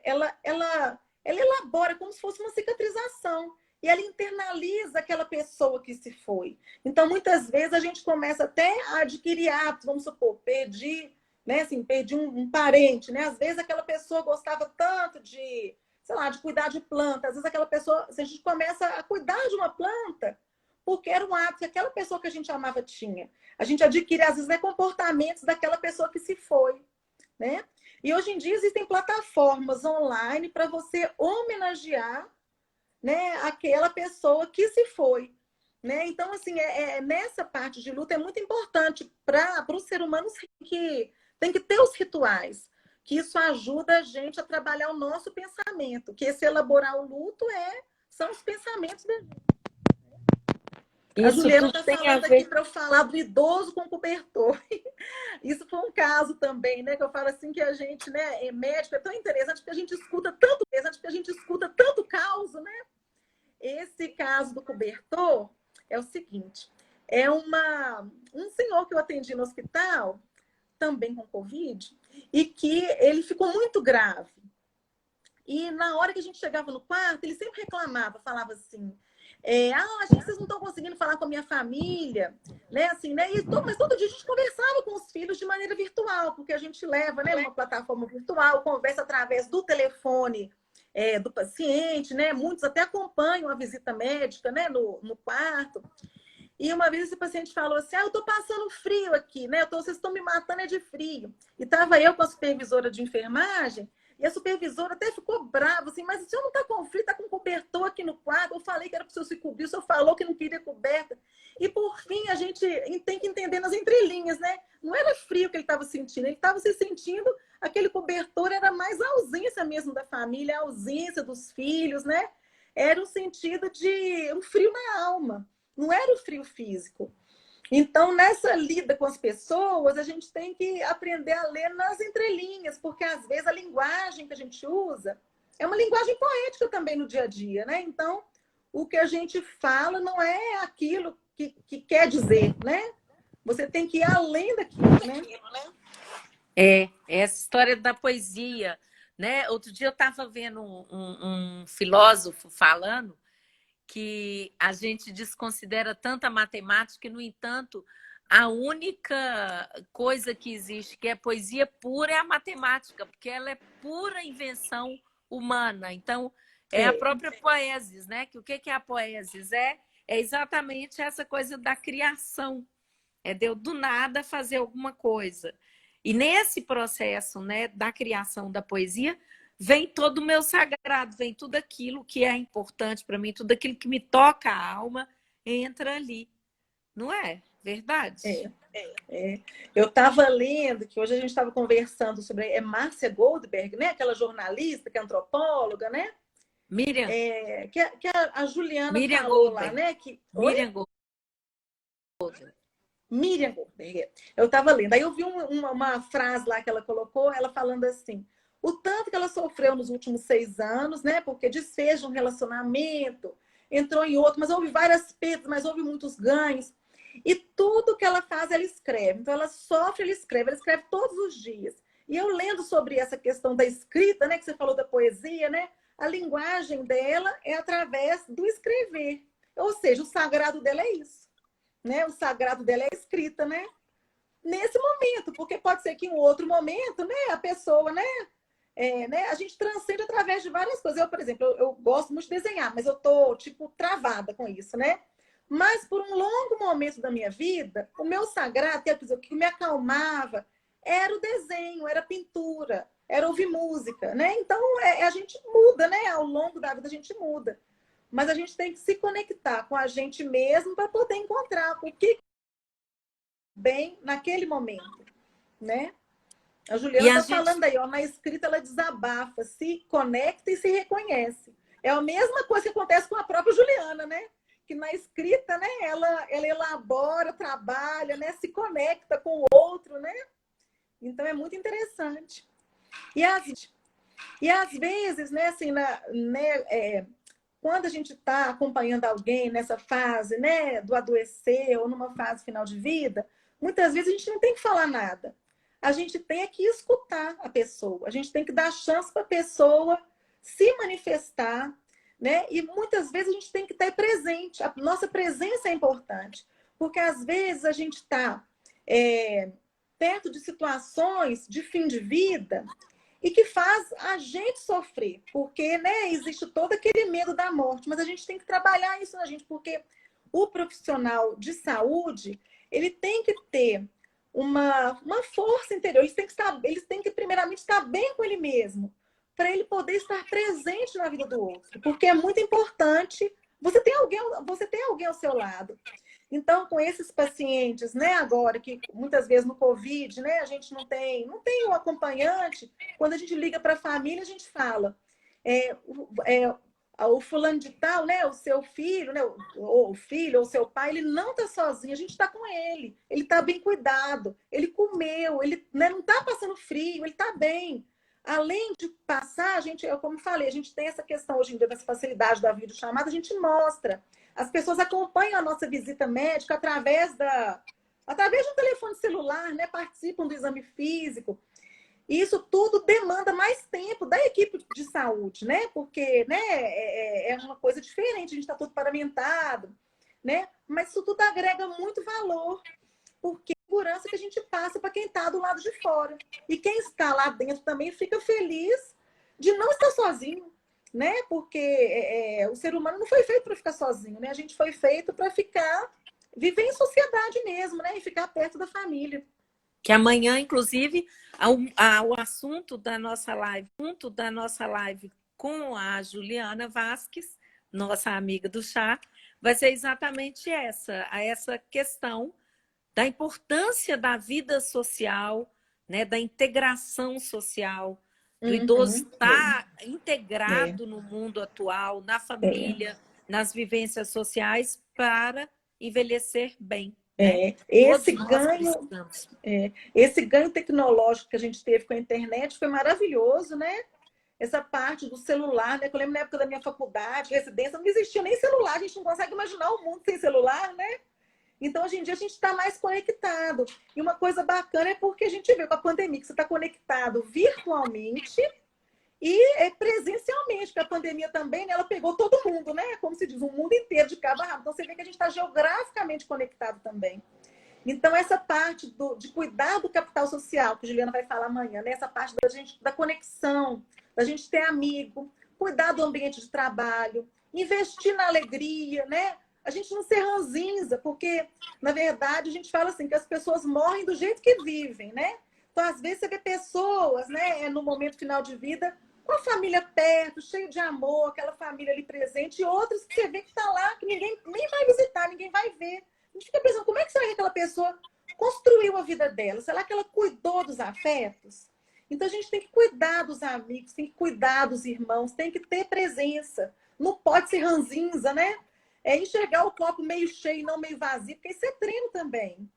ela elabora como se fosse uma cicatrização. E ela internaliza aquela pessoa que se foi. Então, muitas vezes, a gente começa até a adquirir hábitos. Vamos supor, perdi, né, assim, perdi um parente. Né? Às vezes, aquela pessoa gostava tanto de, sei lá, de cuidar de planta. Às vezes, aquela pessoa... A gente começa a cuidar de uma planta porque era um hábito que aquela pessoa que a gente amava tinha. A gente adquire, às vezes, comportamentos daquela pessoa que se foi, né? E hoje em dia existem plataformas online para você homenagear, né, aquela pessoa que se foi, né? Então, assim, nessa parte de luta é muito importante para o ser humano que tem que ter os rituais, que isso ajuda a gente a trabalhar o nosso pensamento, que esse elaborar o luto são os pensamentos da gente. A Isso Juliana tudo está tem a falando aqui ver. para eu falar do idoso com cobertor. Isso foi um caso também, né? Que eu falo assim que a gente, né, médico, é tão interessante porque a gente escuta tanto caos, né? Esse caso do cobertor é o seguinte: um senhor que eu atendi no hospital, também com Covid, e que ele ficou muito grave. E na hora que a gente chegava no quarto, ele sempre reclamava, falava assim: gente, vocês não estão conseguindo falar com a minha família, né? Assim, né? Mas todo dia a gente conversava com os filhos de maneira virtual, porque a gente leva, né, uma plataforma virtual, conversa através do telefone do paciente, né? Muitos até acompanham a visita médica, né, no quarto. E uma vez esse paciente falou assim: eu estou passando frio aqui, né? Vocês estão me matando de frio. E estava eu com a supervisora de enfermagem. E a supervisora até ficou brava, assim, mas o senhor não está com frio, está com cobertor aqui no quadro. Eu falei que era para o senhor se cobrir, o senhor falou que não queria coberta. E, por fim, a gente tem que entender nas entrelinhas, né? Não era frio que ele estava sentindo, ele estava se sentindo, aquele cobertor era mais a ausência mesmo da família, a ausência dos filhos, né? Era o sentido de um frio na alma, não era o frio físico. Então, nessa lida com as pessoas, a gente tem que aprender a ler nas entrelinhas, porque às vezes a linguagem que a gente usa é uma linguagem poética também no dia a dia, né? Então, o que a gente fala não é aquilo que quer dizer, né? Você tem que ir além daquilo, né? Essa história da poesia, né? Outro dia eu estava vendo um filósofo falando que a gente desconsidera tanta matemática e, no entanto, a única coisa que existe que é poesia pura é a matemática, porque ela é pura invenção humana. Então, é a própria poesis, né? Que o que é a poesis? É exatamente essa coisa da criação. É de eu, do nada, fazer alguma coisa. E nesse processo, né, da criação da poesia, vem todo o meu sagrado, vem tudo aquilo que é importante para mim, tudo aquilo que me toca a alma, entra ali. Não é verdade? Eu estava lendo, que hoje a gente estava conversando sobre Márcia Goldberg, né? Aquela jornalista, que é antropóloga, né? Miriam. Que a Juliana Miriam falou Goldberg. lá, né? Miriam Goldberg. Miriam Goldberg. Eu estava lendo. Aí eu vi uma frase lá que ela colocou, ela falando assim: o tanto que ela sofreu nos últimos 6 anos, né? Porque desfez de um relacionamento, entrou em outro, mas houve várias perdas, mas houve muitos ganhos. E tudo que ela faz, ela escreve. Então, ela sofre, ela escreve todos os dias. E eu lendo sobre essa questão da escrita, né? Que você falou da poesia, né? A linguagem dela é através do escrever. Ou seja, o sagrado dela é isso. Né? O sagrado dela é a escrita, né? Nesse momento, porque pode ser que em outro momento, né? A pessoa, né? A gente transcende através de várias coisas. Eu, por exemplo, eu gosto muito de desenhar, mas eu tô, tipo, travada com isso, né? Mas por um longo momento da minha vida, o meu sagrado, o que me acalmava, era o desenho, era a pintura, era ouvir música, né? Então, a gente muda, né? Ao longo da vida a gente muda. Mas a gente tem que se conectar com a gente mesmo para poder encontrar o que bem naquele momento, né? A Juliana está falando aí, ó, na escrita ela desabafa, se conecta e se reconhece. É a mesma coisa que acontece com a própria Juliana, né? Que na escrita, né, ela elabora, trabalha, né, se conecta com o outro, né? Então é muito interessante. E às vezes, né, assim, quando a gente está acompanhando alguém nessa fase, né, do adoecer ou numa fase final de vida, muitas vezes a gente não tem que falar nada. A gente tem que escutar a pessoa. A gente tem que dar chance para a pessoa se manifestar, né? E muitas vezes a gente tem que estar presente. A nossa presença é importante. Porque às vezes a gente está perto de situações de fim de vida e que faz a gente sofrer, porque, né, existe todo aquele medo da morte, mas a gente tem que trabalhar isso na gente, porque o profissional de saúde, ele tem que ter uma força interior, eles têm que primeiramente estar bem com ele mesmo, para ele poder estar presente na vida do outro, porque é muito importante você ter alguém ao seu lado. Então, com esses pacientes, né, agora, que muitas vezes no Covid, né, a gente não tem um acompanhante, quando a gente liga para a família, a gente fala, o fulano de tal, né, o seu filho, né, ou o filho, ou o seu pai, ele não está sozinho, a gente está com ele está bem cuidado, ele comeu, ele, né, não está passando frio, ele está bem. Além de passar, como falei, a gente tem essa questão hoje em dia dessa facilidade da videochamada, a gente mostra. As pessoas acompanham a nossa visita médica através de um telefone celular, né? Participam do exame físico. E isso tudo demanda mais tempo da equipe de saúde, né? Porque, né, é uma coisa diferente, a gente está todo paramentado, né? Mas isso tudo agrega muito valor, porque é a segurança que a gente passa para quem está do lado de fora. E quem está lá dentro também fica feliz de não estar sozinho, né? Porque o ser humano não foi feito para ficar sozinho, né? A gente foi feito para viver em sociedade mesmo, né? E ficar perto da família. Que amanhã, inclusive, o assunto da nossa live com a Juliana Vasques, nossa amiga do chá, vai ser exatamente essa questão da importância da vida social, né? Da integração social, do idoso estar integrado no mundo atual, na família, nas vivências sociais, para envelhecer bem. Esse ganho tecnológico que a gente teve com a internet foi maravilhoso, né? Essa parte do celular, né? Eu lembro na época da minha faculdade, residência, não existia nem celular, a gente não consegue imaginar o mundo sem celular, né? Então, hoje em dia, a gente está mais conectado. E uma coisa bacana é porque a gente vê com a pandemia que você está conectado virtualmente e presencialmente, porque a pandemia também, né, ela pegou todo mundo, né? Como como se diz, um mundo inteiro de cabo a rabo. Então, você vê que a gente está geograficamente conectado também. Então, essa parte de cuidar do capital social, que a Juliana vai falar amanhã, né? Essa parte da gente, da conexão, da gente ter amigo, cuidar do ambiente de trabalho, investir na alegria, né? A gente não ser ranzinza, porque, na verdade, a gente fala assim, que as pessoas morrem do jeito que vivem, né? Então, às vezes, você vê pessoas, né, no momento final de vida, com a família perto, cheio de amor, aquela família ali presente, e outros que você vê que está lá, que ninguém nem vai visitar, ninguém vai ver. A gente fica pensando, como é que será que aquela pessoa construiu a vida dela? Será que ela cuidou dos afetos? Então, a gente tem que cuidar dos amigos, tem que cuidar dos irmãos, tem que ter presença. Não pode ser ranzinza, né? É enxergar o copo meio cheio, não meio vazio, porque isso é treino também,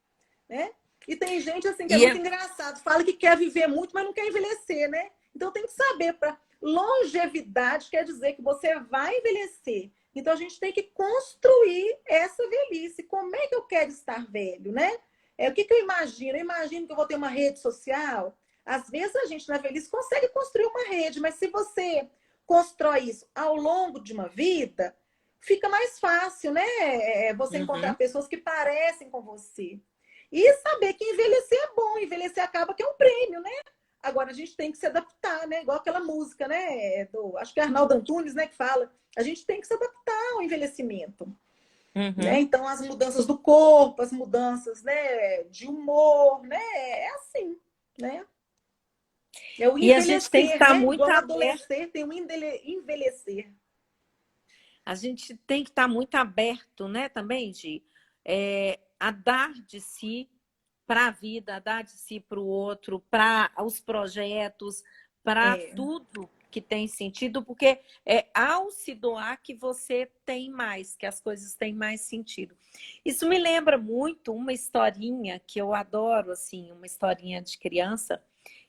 né? E tem gente assim que é muito engraçado, fala que quer viver muito, mas não quer envelhecer, né? Então tem que saber, para longevidade quer dizer que você vai envelhecer. Então a gente tem que construir essa velhice. Como é que eu quero estar velho, né? O que eu imagino? Eu imagino que eu vou ter uma rede social. Às vezes a gente na velhice consegue construir uma rede, mas se você constrói isso ao longo de uma vida, fica mais fácil, né? Você encontrar pessoas que parecem com você. E saber que envelhecer é bom, envelhecer acaba que é um prêmio, né? Agora a gente tem que se adaptar, né? Igual aquela música, né? Acho que é Arnaldo Antunes, né? Que fala. A gente tem que se adaptar ao envelhecimento. Né? Então, as mudanças do corpo, as mudanças, né, de humor, né? É assim, né? É o E a gente tem que envelhecer, estar né? muito Igual aberto. adolescer, tem o envelhecer. A gente tem que estar muito aberto, né, também, Gi, a dar de si para a vida, a dar de si para o outro, para os projetos, para tudo que tem sentido, porque é ao se doar que você tem mais, que as coisas têm mais sentido. Isso me lembra muito uma historinha que eu adoro, assim, uma historinha de criança,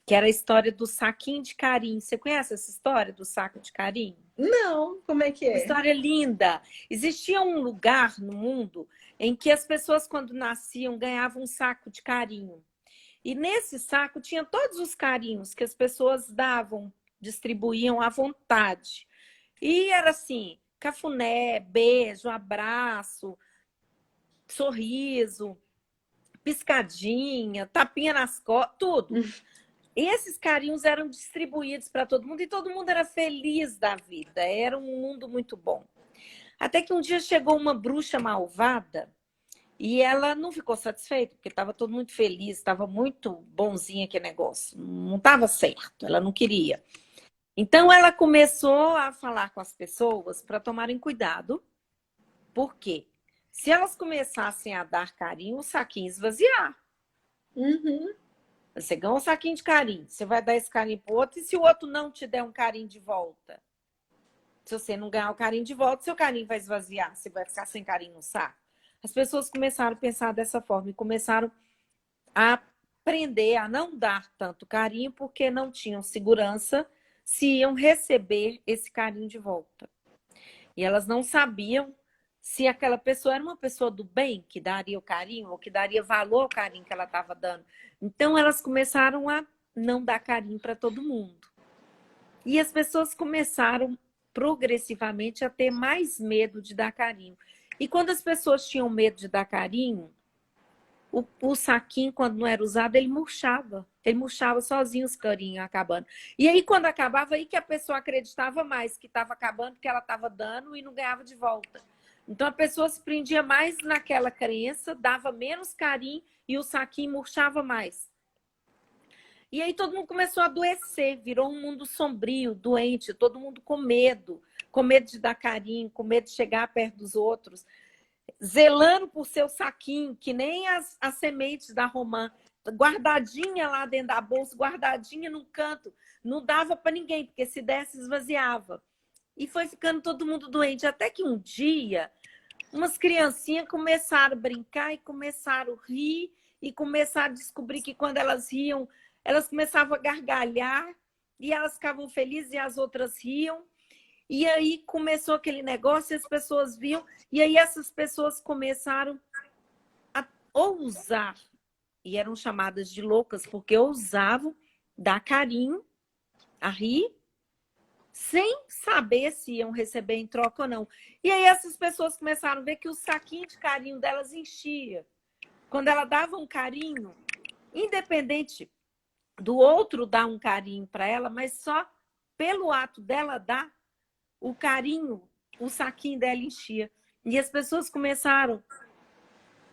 que era a história do saquinho de carinho. Você conhece essa história do saco de carinho? Não, como é que Uma é? história linda. Existia um lugar no mundo em que as pessoas, quando nasciam, ganhavam um saco de carinho. E nesse saco tinha todos os carinhos que as pessoas davam, distribuíam à vontade. E era assim, cafuné, beijo, abraço, sorriso, piscadinha, tapinha nas costas, tudo. Esses carinhos eram distribuídos para todo mundo e todo mundo era feliz da vida. Era um mundo muito bom. Até que um dia chegou uma bruxa malvada e ela não ficou satisfeita, porque estava todo muito feliz, estava muito bonzinho aquele negócio. Não estava certo, ela não queria. Então ela começou a falar com as pessoas para tomarem cuidado. Por quê? Se elas começassem a dar carinho, o saquinho ia esvaziar. Você ganha um saquinho de carinho, você vai dar esse carinho pro outro, e se o outro não te der um carinho de volta? Se você não ganhar o carinho de volta, seu carinho vai esvaziar, você vai ficar sem carinho no saco. As pessoas começaram a pensar dessa forma e começaram a aprender a não dar tanto carinho porque não tinham segurança se iam receber esse carinho de volta. E elas não sabiam se aquela pessoa era uma pessoa do bem, que daria o carinho, ou que daria valor ao carinho que ela estava dando. Então, elas começaram a não dar carinho para todo mundo. E as pessoas começaram progressivamente a ter mais medo de dar carinho. E quando as pessoas tinham medo de dar carinho, o saquinho, quando não era usado, ele murchava. Ele murchava sozinho, os carinhos acabando. E aí, quando acabava, aí que a pessoa acreditava mais que estava acabando, porque ela estava dando e não ganhava de volta. Então, a pessoa se prendia mais naquela crença, dava menos carinho e o saquinho murchava mais. E aí todo mundo começou a adoecer, virou um mundo sombrio, doente, todo mundo com medo de dar carinho, com medo de chegar perto dos outros, zelando por seu saquinho, que nem as sementes da romã, guardadinha lá dentro da bolsa, guardadinha num canto, não dava para ninguém, porque se desse, esvaziava. E foi ficando todo mundo doente, até que um dia umas criancinhas começaram a brincar e começaram a rir e começaram a descobrir que quando elas riam, elas começavam a gargalhar e elas ficavam felizes e as outras riam. E aí começou aquele negócio e as pessoas viam. E aí essas pessoas começaram a ousar. E eram chamadas de loucas porque ousavam dar carinho, a rir, sem saber se iam receber em troca ou não. E aí essas pessoas começaram a ver que o saquinho de carinho delas enchia. Quando ela dava um carinho, independente do outro dar um carinho para ela, mas só pelo ato dela dar o carinho, o saquinho dela enchia. E as pessoas começaram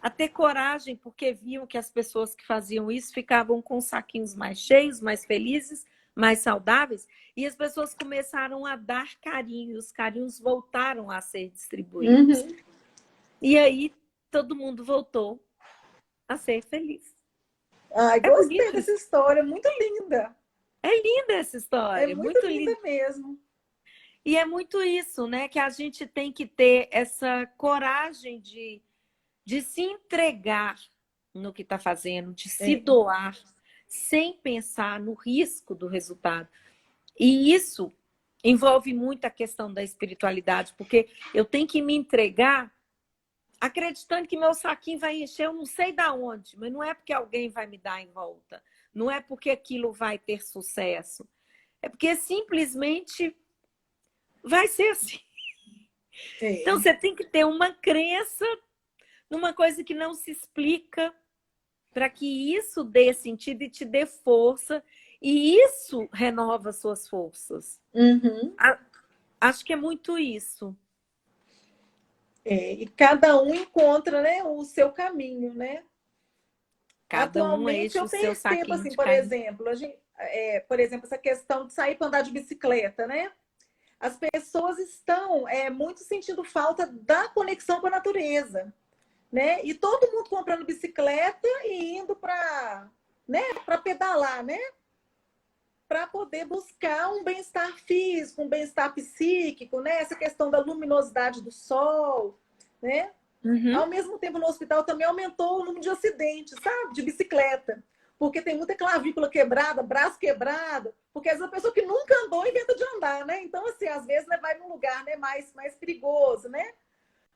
a ter coragem, porque viam que as pessoas que faziam isso ficavam com saquinhos mais cheios, mais felizes, mais saudáveis, e as pessoas começaram a dar carinho, os carinhos voltaram a ser distribuídos. Uhum. E aí todo mundo voltou a ser feliz. Ai, gostei bonito dessa história, muito linda. É linda essa história, É muito linda mesmo. E é muito isso, né? Que a gente tem que ter essa coragem de se entregar no que está fazendo, de se doar, sem pensar no risco do resultado. E isso envolve muito a questão da espiritualidade, porque eu tenho que me entregar acreditando que meu saquinho vai encher, eu não sei de onde, mas não é porque alguém vai me dar em volta, não é porque aquilo vai ter sucesso, é porque simplesmente vai ser assim. Então você tem que ter uma crença numa coisa que não se explica, para que isso dê sentido e te dê força, e isso renova suas forças. Uhum. Acho que é muito isso. E cada um encontra, né, o seu caminho, né? Cada Atualmente eu percebo assim, por exemplo, essa questão de sair para andar de bicicleta, né? As pessoas estão muito sentindo falta da conexão com a natureza, né? E todo mundo comprando bicicleta e indo para, né, para pedalar, né? Para poder buscar um bem-estar físico, um bem-estar psíquico, né? Essa questão da luminosidade do sol, né? Uhum. Ao mesmo tempo, no hospital também aumentou o número de acidentes, sabe? De bicicleta. Porque tem muita clavícula quebrada, braço quebrado, porque às vezes a pessoa que nunca andou inventa de andar, né? Então, assim, às vezes, né, vai num lugar, né, mais perigoso, né?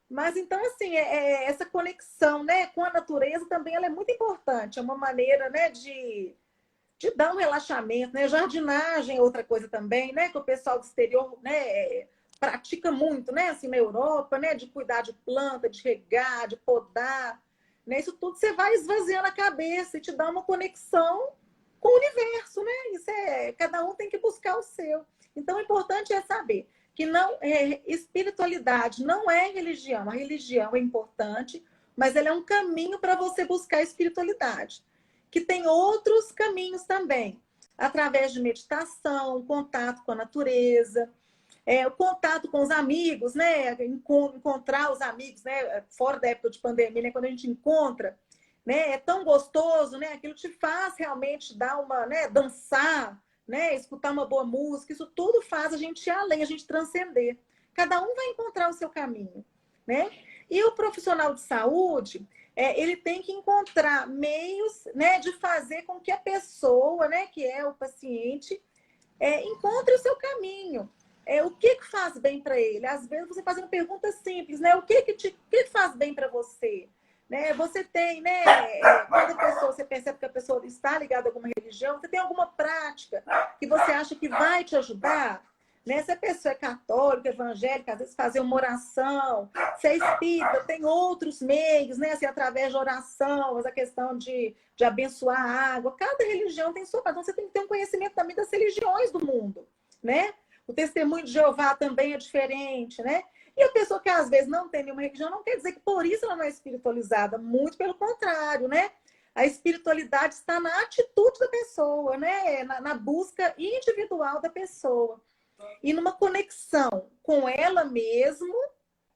Mas, então, assim, essa conexão, né, com a natureza também ela é muito importante. É uma maneira, né, de dar um relaxamento, né? Jardinagem é outra coisa também, né? Que o pessoal do exterior, né, pratica muito, né? Assim, na Europa, né? De cuidar de planta, de regar, de podar, né? Isso tudo você vai esvaziando a cabeça e te dá uma conexão com o universo, né? Cada um tem que buscar o seu. Então, o importante é saber que espiritualidade não é religião. A religião é importante, mas ela é um caminho para você buscar a espiritualidade. Que tem outros caminhos também, através de meditação, contato com a natureza, o contato com os amigos, né? Encontrar os amigos, né? Fora da época de pandemia, né? Quando a gente encontra, né? É tão gostoso, né? Aquilo te faz realmente dar uma, né? Dançar, né? Escutar uma boa música, isso tudo faz a gente ir além, a gente transcender. Cada um vai encontrar o seu caminho, né? E o profissional de saúde, ele tem que encontrar meios, né, de fazer com que a pessoa, né, que é o paciente, encontre o seu caminho. O que faz bem para ele? Às vezes você fazendo perguntas simples, né? O que faz bem para você? Né? Você tem, né? Quando a pessoa, você percebe que a pessoa está ligada a alguma religião, você tem alguma prática que você acha que vai te ajudar? Né? Se a pessoa é católica, evangélica, às vezes fazer uma oração, se é espírita, tem outros meios, né? Assim, através de oração, essa questão de abençoar a água. Cada religião tem sua. Então, você tem que ter um conhecimento também das religiões do mundo, né? O testemunho de Jeová também é diferente, né? E a pessoa que às vezes não tem nenhuma religião, não quer dizer que por isso ela não é espiritualizada. Muito pelo contrário, né? A espiritualidade está na atitude da pessoa, né? Na busca individual da pessoa. E numa conexão com ela mesma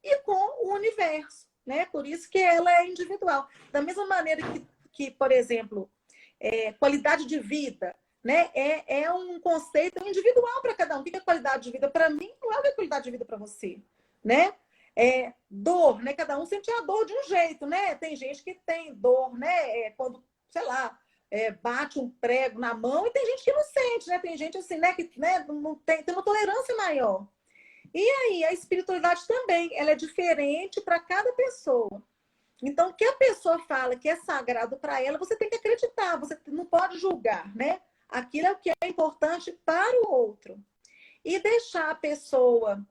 e com o universo, né? Por isso que ela é individual. Da mesma maneira que por exemplo, qualidade de vida, né? É um conceito individual para cada um. O que é qualidade de vida para mim não é o que é qualidade de vida para você, né? Dor, né? Cada um sente a dor de um jeito, né? Tem gente que tem dor, né? Quando, sei lá, bate um prego na mão, e tem gente que não sente, né? Tem gente assim, né? Que, né? Não tem uma tolerância maior. E aí, a espiritualidade também, ela é diferente para cada pessoa. Então, o que a pessoa fala que é sagrado para ela, você tem que acreditar, você não pode julgar, né? Aquilo é o que é importante para o outro. e deixar a pessoa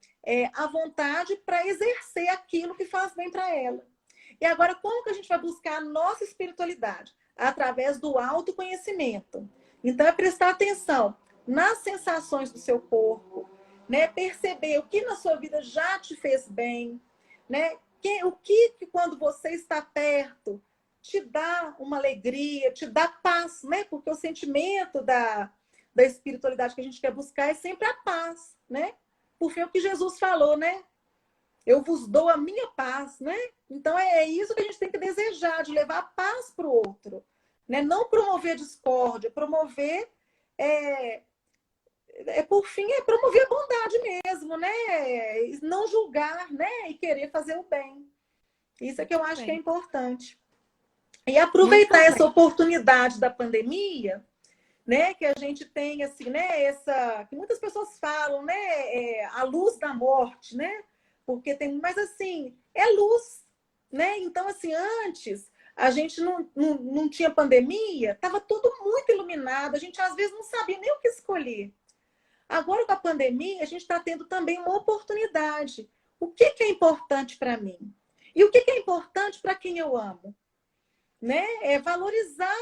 à vontade para exercer aquilo que faz bem para ela. E agora, como que a gente vai buscar a nossa espiritualidade? Através do autoconhecimento. Então, é prestar atenção nas sensações do seu corpo, né? Perceber o que na sua vida já te fez bem, né? O que quando você está perto te dá uma alegria, te dá paz, né? Porque o sentimento da espiritualidade que a gente quer buscar é sempre a paz, né? Por fim, é o que Jesus falou, né? Eu vos dou a minha paz, né? Então é isso que a gente tem que desejar, de levar a paz para o outro, né? Não promover discórdia, promover por fim, é promover a bondade mesmo, né? Não julgar, né? E querer fazer o bem. Isso é que eu acho que é importante. E aproveitar essa oportunidade da pandemia, né? Que a gente tem, assim, né? Que muitas pessoas falam, né? A luz da morte, né? Porque tem, mas assim, é luz, né? Então, assim, antes a gente não tinha pandemia, estava tudo muito iluminado, a gente às vezes não sabia nem o que escolher. Agora, com a pandemia, a gente está tendo também uma oportunidade. O que é importante para mim? E o que é importante para quem eu amo? Né? Valorizar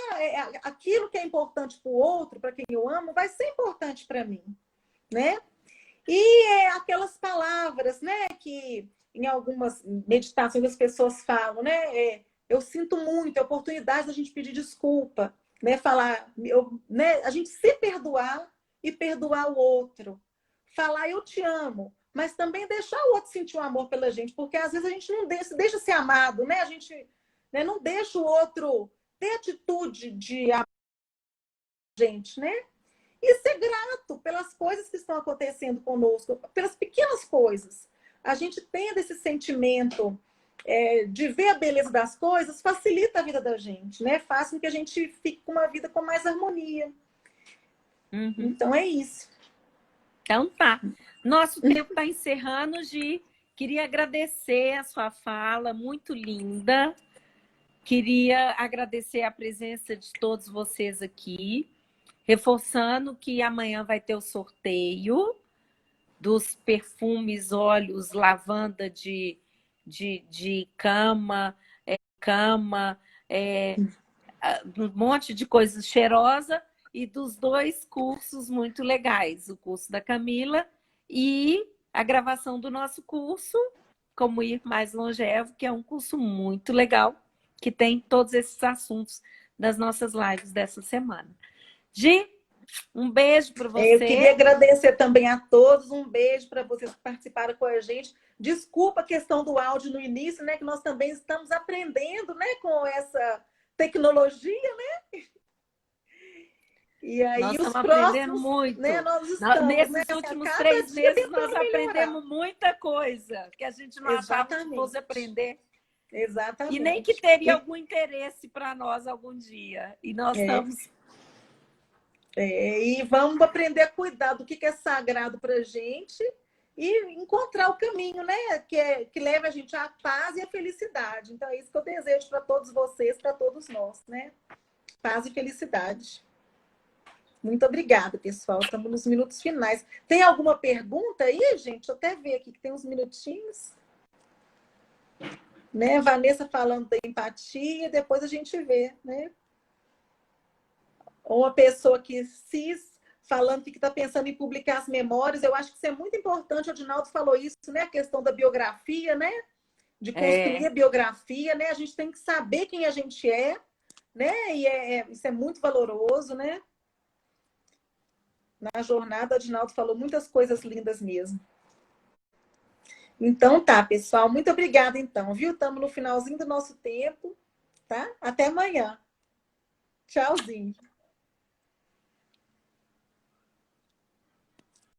aquilo que é importante para o outro, para quem eu amo, vai ser importante para mim. Né? E aquelas palavras, né, que em algumas meditações as pessoas falam, né? Eu sinto muito, a oportunidade da gente pedir desculpa, né? Falar, né? A gente se perdoar e perdoar o outro. Falar eu te amo, mas também deixar o outro sentir um amor pela gente, porque às vezes a gente não deixa ser amado, né? A gente, né, não deixa o outro ter atitude de amar a gente, né? E ser grato pelas coisas que estão acontecendo conosco, pelas pequenas coisas. A gente tendo esse sentimento de ver a beleza das coisas, facilita a vida da gente, né? Faz com que a gente fique com uma vida com mais harmonia. Uhum. Então é isso. Então tá. Nosso tempo está encerrando, Gi. Queria agradecer a sua fala, muito linda. Queria agradecer a presença de todos vocês aqui. Reforçando que amanhã vai ter o sorteio dos perfumes, óleos, lavanda de cama, um monte de coisa cheirosa, e dos 2 cursos muito legais, o curso da Camila e a gravação do nosso curso, Como Ir Mais Longevo, que é um curso muito legal, que tem todos esses assuntos das nossas lives dessa semana. Gi, um beijo para você. Eu queria agradecer também a todos, um beijo para vocês que participaram com a gente. Desculpa a questão do áudio no início, né? Que nós também estamos aprendendo, né? Com essa tecnologia, né? E aí nós os estamos próximos, aprendendo muito. Né? Nós estamos, nesses né? últimos 3 meses nós aprendemos melhorar. muita coisa que a gente não achava que fosse aprender. Exatamente. E nem que teria algum interesse para nós algum dia. E nós estamos... e vamos aprender a cuidar do que é sagrado para a gente e encontrar o caminho, né? Que leva a gente à paz e à felicidade. Então, é isso que eu desejo para todos vocês, para todos nós, né? Paz e felicidade. Muito obrigada, pessoal. Estamos nos minutos finais. Tem alguma pergunta aí, gente? Deixa eu até ver aqui, que tem uns minutinhos. Né? Vanessa falando da empatia, depois a gente vê, né? Ou uma pessoa que falando que está pensando em publicar as memórias. Eu acho que isso é muito importante. O Adinaldo falou isso, né? A questão da biografia, né? De construir a biografia, né? A gente tem que saber quem a gente é, né? E isso é muito valoroso, né? Na jornada, o Adinaldo falou muitas coisas lindas mesmo. Então tá, pessoal. Muito obrigada, então, viu? Estamos no finalzinho do nosso tempo, tá? Até amanhã. Tchauzinho.